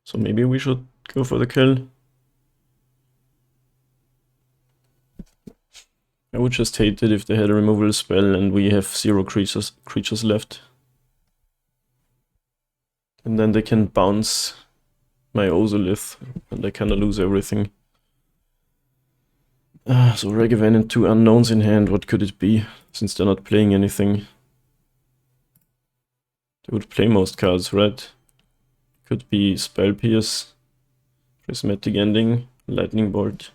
So maybe we should go for the kill. I would just hate it if they had a removal spell and we have 0 creatures left. And then they can bounce my Ozolith and I kinda lose everything. So Regivan and 2 unknowns in hand, what could it be? Since they're not playing anything. They would play most cards, right? Could be Spell Pierce, Prismatic Ending, Lightning Bolt.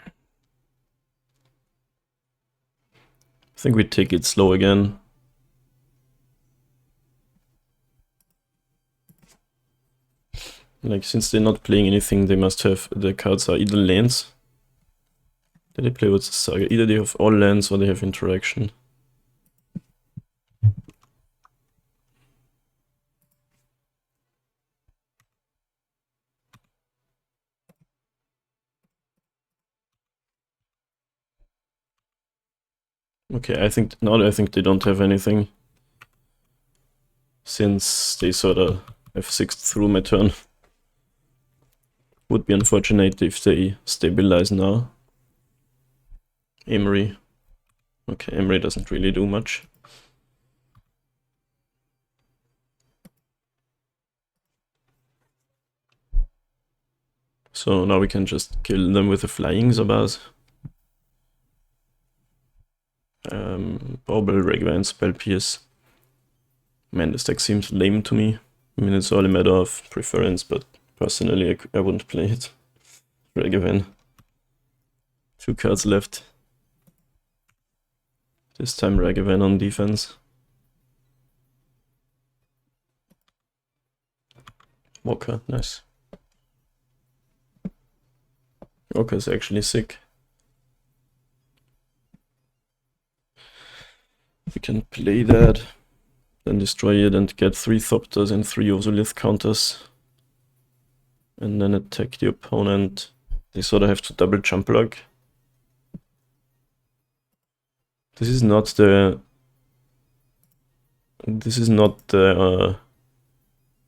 I think we take it slow again. Like, since they're not playing anything, they must have, the cards are either lands. Did they play what's the saga? Either they have all lands or they have interaction. Okay, I think they don't have anything. Since they sort of have 6th through my turn. Would be unfortunate if they stabilize now. Emery. Okay, Emery doesn't really do much. So now we can just kill them with a flying Zabaz. Bauble, Regvan, Spell Pierce. Man, this deck seems lame to me. I mean, it's all a matter of preference, but personally I wouldn't play it. Regvan. 2 cards left. This time Regvan on defense. Walker, nice. Walker's actually sick. We can play that, then destroy it and get 3 Thopters and 3 Ozolith counters. And then attack the opponent. They sort of have to double jump block. This is not the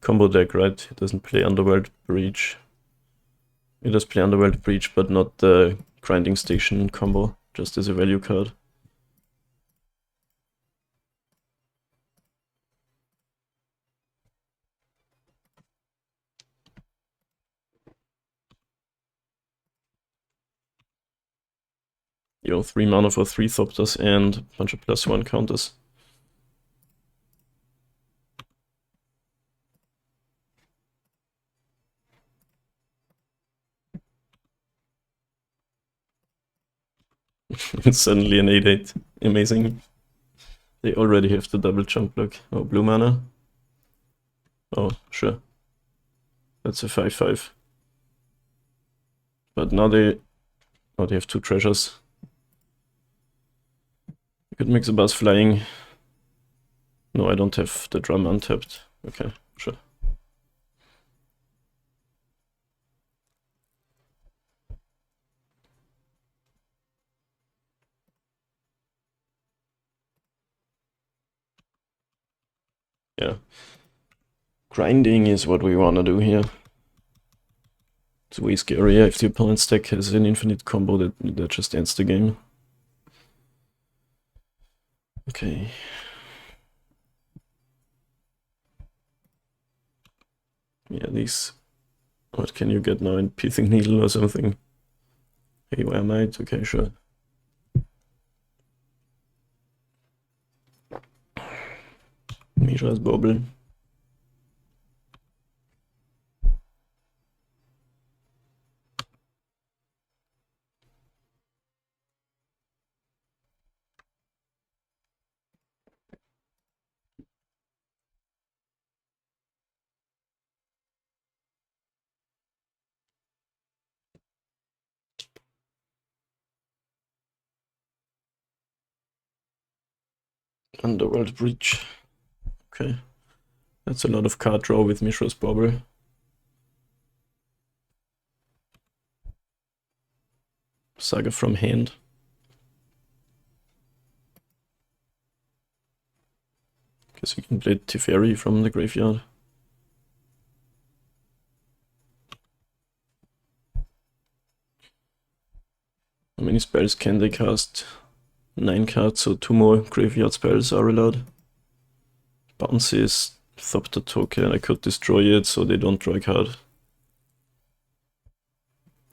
combo deck, right? It doesn't play Underworld Breach. It does play Underworld Breach, but not the Grinding Station combo, just as a value card. Yo, 3 mana for 3 Thopters and a bunch of +1 counters. It's suddenly an 8/8. Amazing. They already have the double jump block. Oh, blue mana. Oh, sure. That's a 5/5. But now they have 2 treasures. You could mix a buzz flying. No, I don't have the drum untapped. Okay, sure. Yeah. Grinding is what we want to do here. It's way scarier if the opponent's deck has an infinite combo that just ends the game. Okay. Yeah, these... What can you get now in Pithing Needle or something? Hey, where am I? Okay, sure. Mishra's Bobble. Underworld Breach. Okay. That's a lot of card draw with Mishra's Bobble. Saga from hand. Guess we can play Teferi from the graveyard. How many spells can they cast? 9 cards, so 2 more graveyard spells are allowed. Bounces, Thopter token, I could destroy it so they don't draw a card.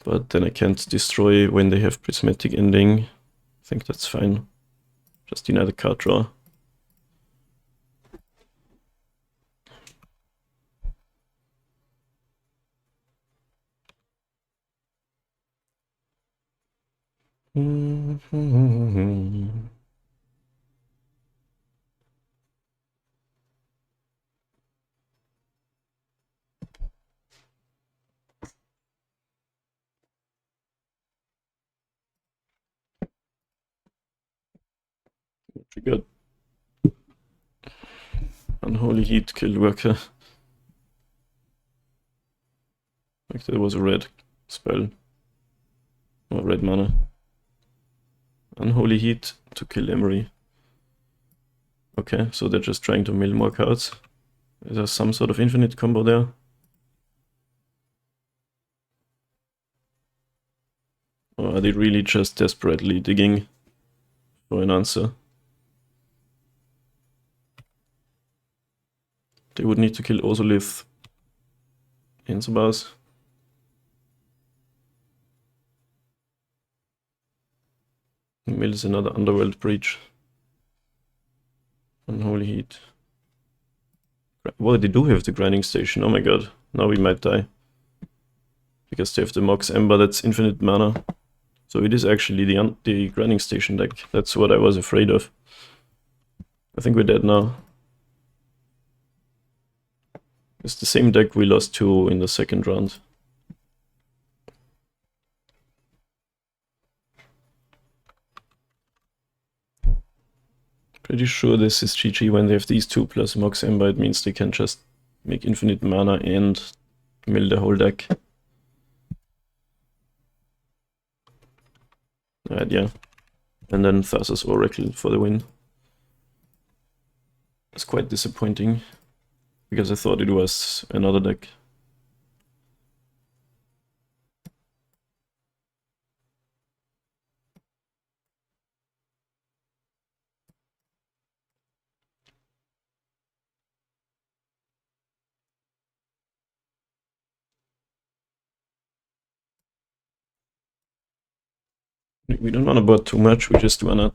But then I can't destroy when they have Prismatic Ending. I think that's fine. Just deny the card draw. Triggered. Unholy Heat, kill worker. Like there was a red spell. Or red mana. Unholy Heat to kill Emery. Okay, so they're just trying to mill more cards. Is there some sort of infinite combo there? Or are they really just desperately digging for an answer? They would need to kill Ozolith in Sabaz. Mills another Underworld Breach. Unholy Heat. Well, they do have the grinding station. Oh my god. Now we might die. Because they have the Mox Ember that's infinite mana. So it is actually the grinding station deck. That's what I was afraid of. I think we're dead now. It's the same deck we lost to in the second round. Pretty sure this is GG when they have these two plus Mox Ember. It means they can just make infinite mana and mill the whole deck. Yeah. And then Thassa's Oracle for the win. It's quite disappointing, because I thought it was another deck. We don't want to board too much, we just want to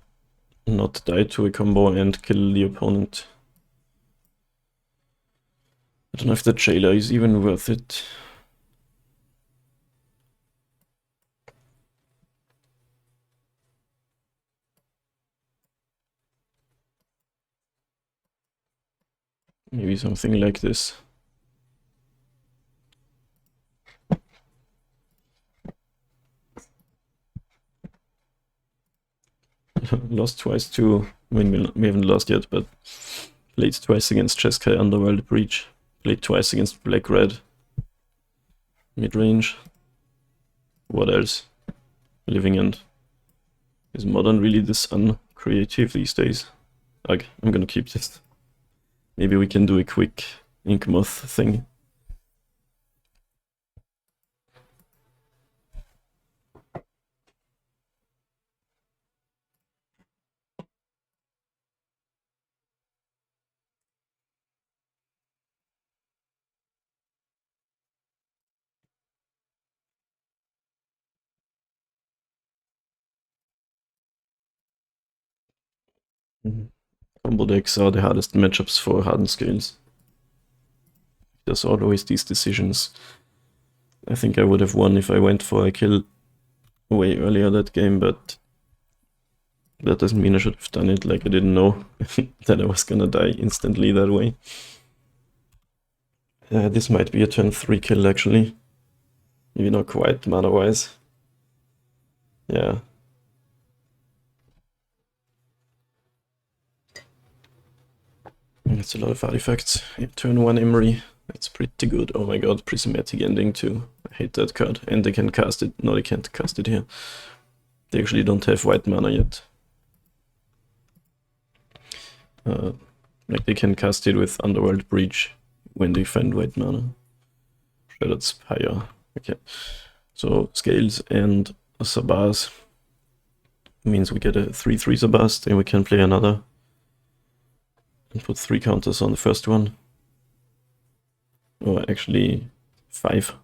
not die to a combo and kill the opponent. I don't know if the Jailer is even worth it. Maybe something like this. Lost twice to, I mean, we haven't lost yet, but played twice against Jeskai Underworld Breach. Played twice against Black Red. Mid-range. What else? Living End. Is Modern really this uncreative these days? Okay, I'm gonna keep this. Maybe we can do a quick Ink Moth thing. Combo decks are the hardest matchups for Hardened scales. There's always these decisions. I think I would have won if I went for a kill way earlier that game, but that doesn't mean I should have done it. Like, I didn't know that I was gonna die instantly that way. This might be a turn 3 kill actually. Maybe not quite mana-wise. Yeah. That's a lot of artifacts. Yeah, turn 1 Emery. That's pretty good. Oh my god, prismatic ending too. I hate that card. And they can cast it. No, they can't cast it here. They actually don't have white mana yet. Like, they can cast it with Underworld Breach when they find white mana. Shredded Spire. Okay. So Scales and a Sabaz means we get a 3/3 Sabaz, and we can play another. And put 3 counters on the first one. Or actually 5.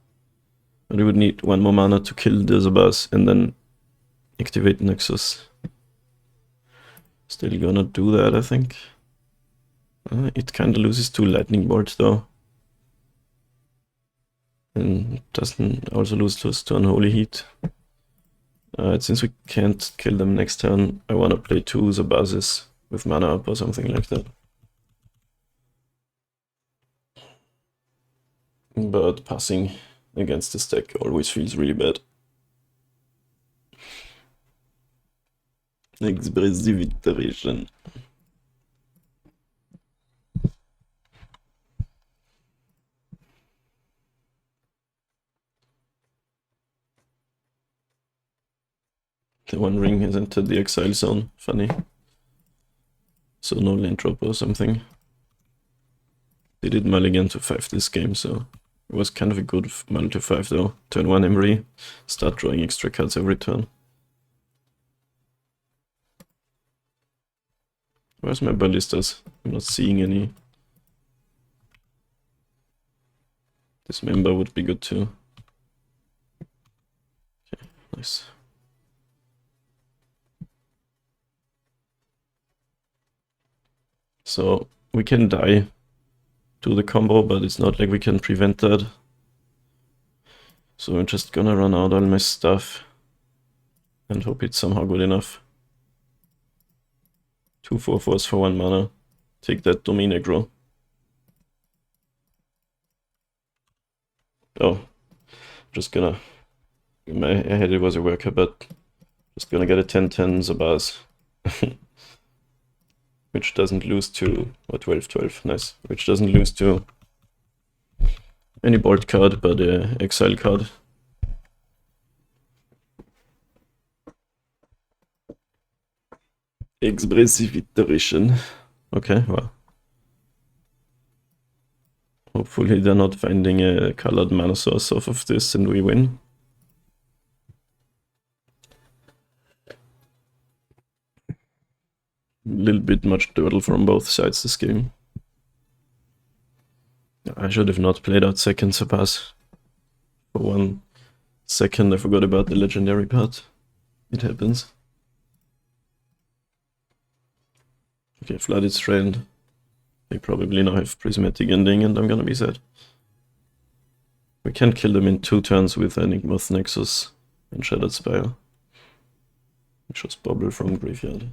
But we would need 1 more mana to kill the Zabaz and then activate Nexus. Still gonna do that, I think. It kinda loses 2 Lightning Bolts though. And doesn't also lose to Unholy Heat. Since we can't kill them next turn, I wanna play 2 Zabazes with mana up or something like that. But passing against this deck always feels really bad. Expressive iteration. The One Ring has entered the exile zone. Funny. So no land drop or something. They did mulligan to 5 this game, so it was kind of a good mull to 5 though. Turn 1 Emery, start drawing extra cards every turn. Where's my ballistas? I'm not seeing any. Dismember would be good too. Okay, nice. So we can die to the combo, but it's not like we can prevent that. So I'm just gonna run out all my stuff and hope it's somehow good enough. 2 4/4s for 1 mana. Take that domain aggro. Oh, just gonna... In my head it was a worker, but just gonna get a 10/10 Zabaz. Which doesn't lose to... or 12/12, nice. Which doesn't lose to any board card, but exile card. Expressive iteration. Okay, well. Hopefully they're not finding a colored mana source off of this and we win. A little bit much turtle from both sides this game. I should have not played out second Surpass. For 1 second I forgot about the legendary part. It happens. Okay, Flooded Strand. They probably now have Prismatic Ending and I'm gonna be sad. We can kill them in 2 turns with Enigma's Nexus and Shattered Spire. Which was Bubble from Graveyard.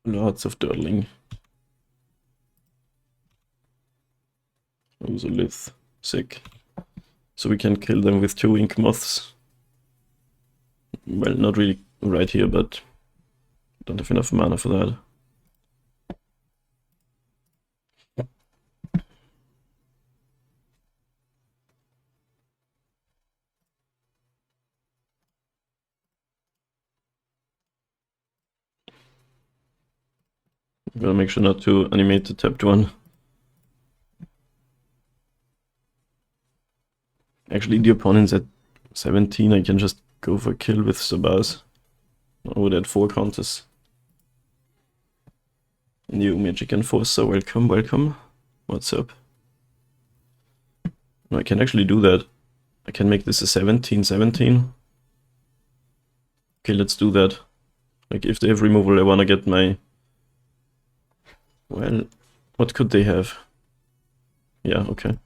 Lots of turtling. Ozolith. Sick. So we can kill them with 2 Ink Moths. Well, not really right here, but don't have enough mana for that. Gotta make sure not to animate the tapped one. Actually, the opponent's at 17, I can just go for kill with Sabaz. I would add 4 counters. New Magic Enforcer, welcome, welcome. What's up? No, I can actually do that. I can make this a 17/17. Okay, let's do that. Like, if they have removal, I wanna get my... Well, what could they have? Yeah, okay.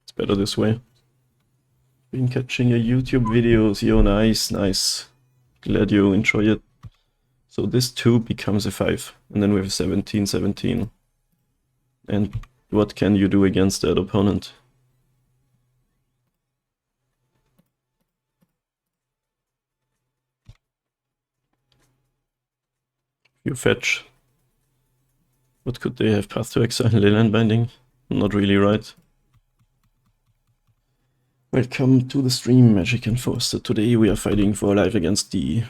It's better this way. Been catching your YouTube videos, yo, nice, nice. Glad you enjoy it. So this 2 becomes a 5, and then we have 17/17. And what can you do against that opponent? You fetch. What could they have? Path to Exile, Leyline Binding? Not really, right? Welcome to the stream, Magic Enforcer. Today we are fighting for life against the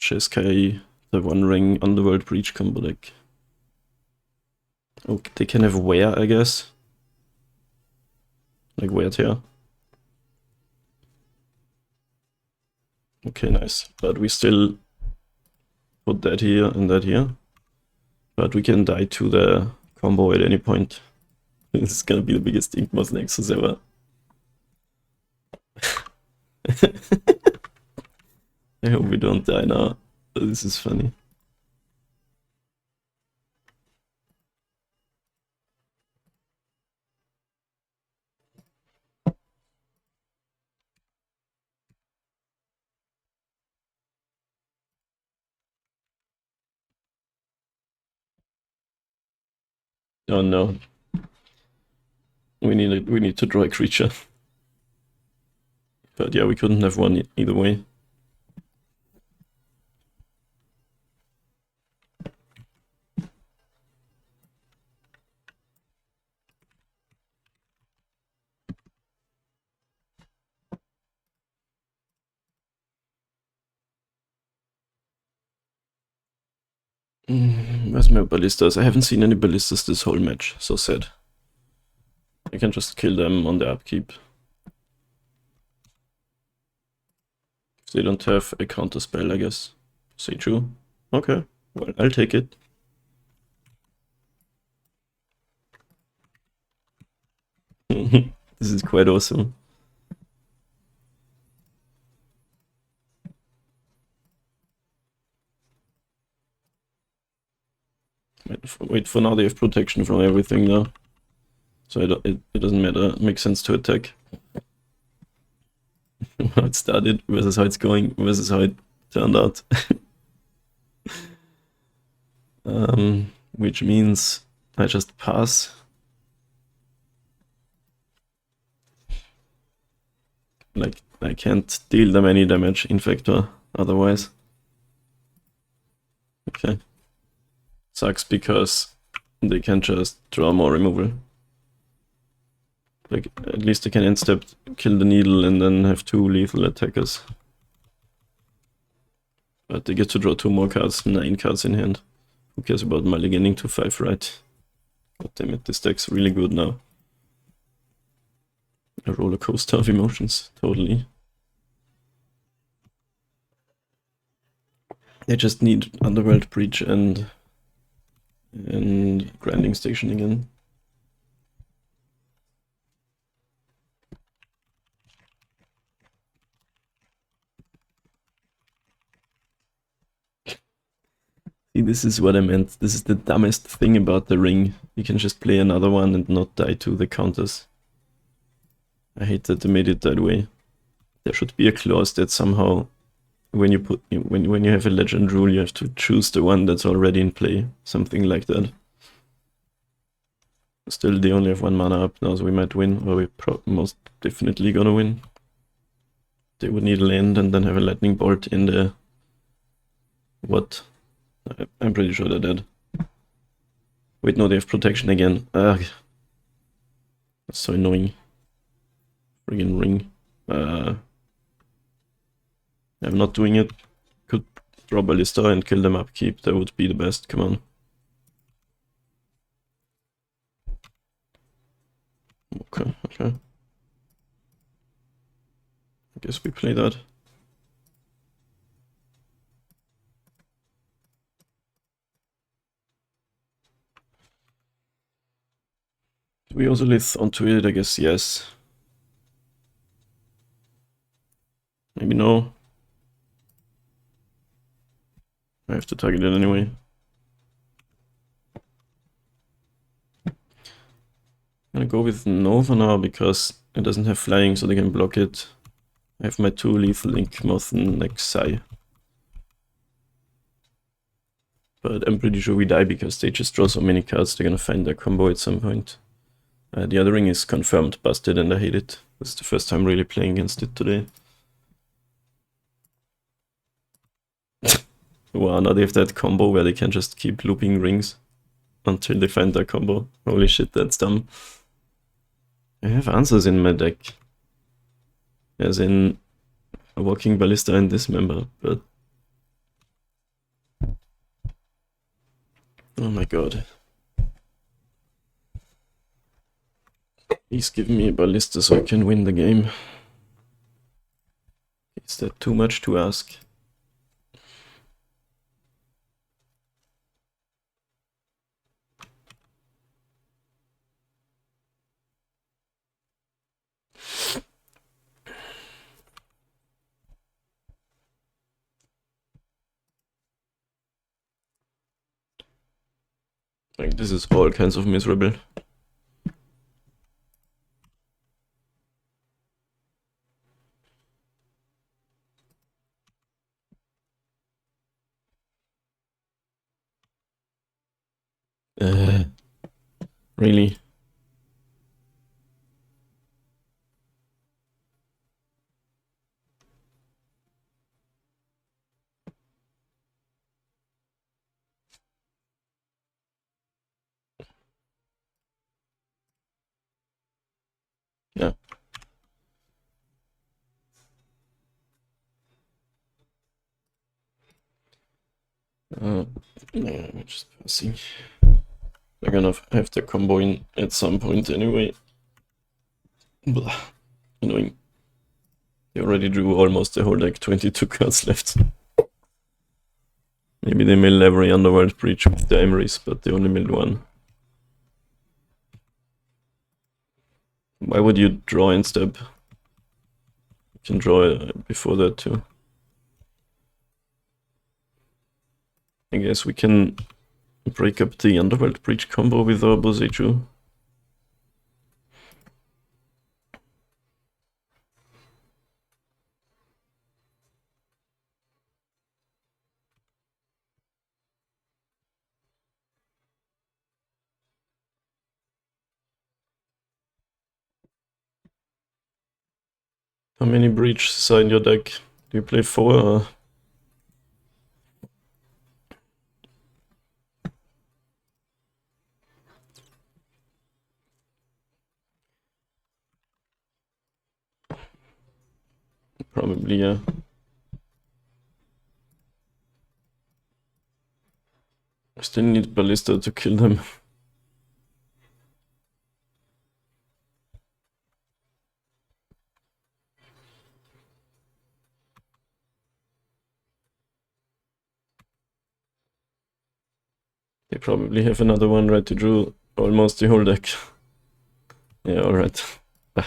Jeskai, the One Ring Underworld Breach combo deck. Okay, they can have Wear, I guess. Like Wear Tear. Okay, nice. But we still put that here and that here. But we can die to the combo at any point. This is gonna be the biggest Inkmoth Nexus ever. I hope we don't die now. This is funny. Oh no. We need to draw a creature. But yeah, we couldn't have won either way. Where's my ballistas? I haven't seen any ballistas this whole match, so sad. I can just kill them on the upkeep. If they don't have a counter spell, I guess. Say true. Okay, well, I'll take it. This is quite awesome. Wait for now, they have protection from everything now. So it doesn't matter, it makes sense to attack. How it started versus how it's going versus how it turned out. Which means I just pass. Like, I can't deal them any damage, Infector, otherwise. Okay. Sucks because they can just draw more removal. Like, at least they can end step, kill the needle, and then have 2 lethal attackers. But they get to draw 2 more cards, 9 cards in hand. Who cares about mulliganing to 5, right? God damn it, this deck's really good now. A roller coaster of emotions, totally. They just need Underworld Breach and Grinding Station again. See, this is what I meant. This is the dumbest thing about the ring. You can just play another one and not die to the counters. I hate that they made it that way. There should be a clause that somehow, when you have a legend rule, you have to choose the one that's already in play. Something like that. Still, they only have 1 mana up now, so we might win, or we're most definitely gonna win. They would need a land and then have a lightning bolt in the... What? I'm pretty sure they're dead. Wait, no, they have protection again. Ugh. That's so annoying. Friggin' ring. I'm not doing it. Could draw Ballista and kill them upkeep. That would be the best. Come on. Okay, okay. I guess we play that. Do we also lith onto it? I guess yes. Maybe no. I have to target it anyway. I'm gonna go with no for now because it doesn't have flying, so they can block it. I have my 2 lethal Ink Moth and Jeskai. But I'm pretty sure we die because they just draw so many cards, they're gonna find their combo at some point. The other ring is confirmed busted and I hate it. This is the first time really playing against it today. Wow, now they have that combo where they can just keep looping rings until they find their combo. Holy shit, that's dumb. I have answers in my deck. As in a Walking Ballista and Dismember, but... Oh my god. Please give me a Ballista so I can win the game. Is that too much to ask? Like, this is all kinds of miserable. Really? Yeah. Yeah, I'm just passing. They're gonna have the combo in at some point anyway. Blah. Annoying. They already drew almost the whole deck, 22 cards left. Maybe they mill every Underworld Breach with the Emeries, but they only milled 1. Why would you draw in step? You can draw before that too. I guess we can break up the Underworld Breach combo with our Boseiju. How many breaches are in your deck? Do you play 4 or? Probably, yeah. I still need Ballista to kill them. They probably have another one right to draw almost the whole deck. Yeah, alright.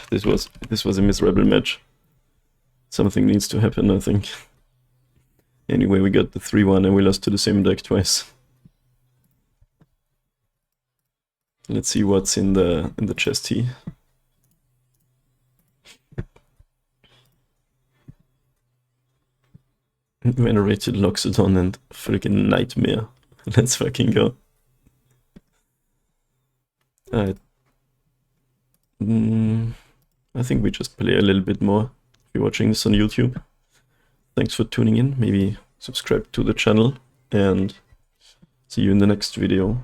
This was a miserable match. Something needs to happen, I think. Anyway, we got the 3-1 and we lost to the same deck twice. Let's see what's in the chest here. Venerated Loxodon and freaking Nightmare. Let's fucking go. I think we just play a little bit more. If you're watching this on YouTube, thanks for tuning in. Maybe subscribe to the channel and see you in the next video.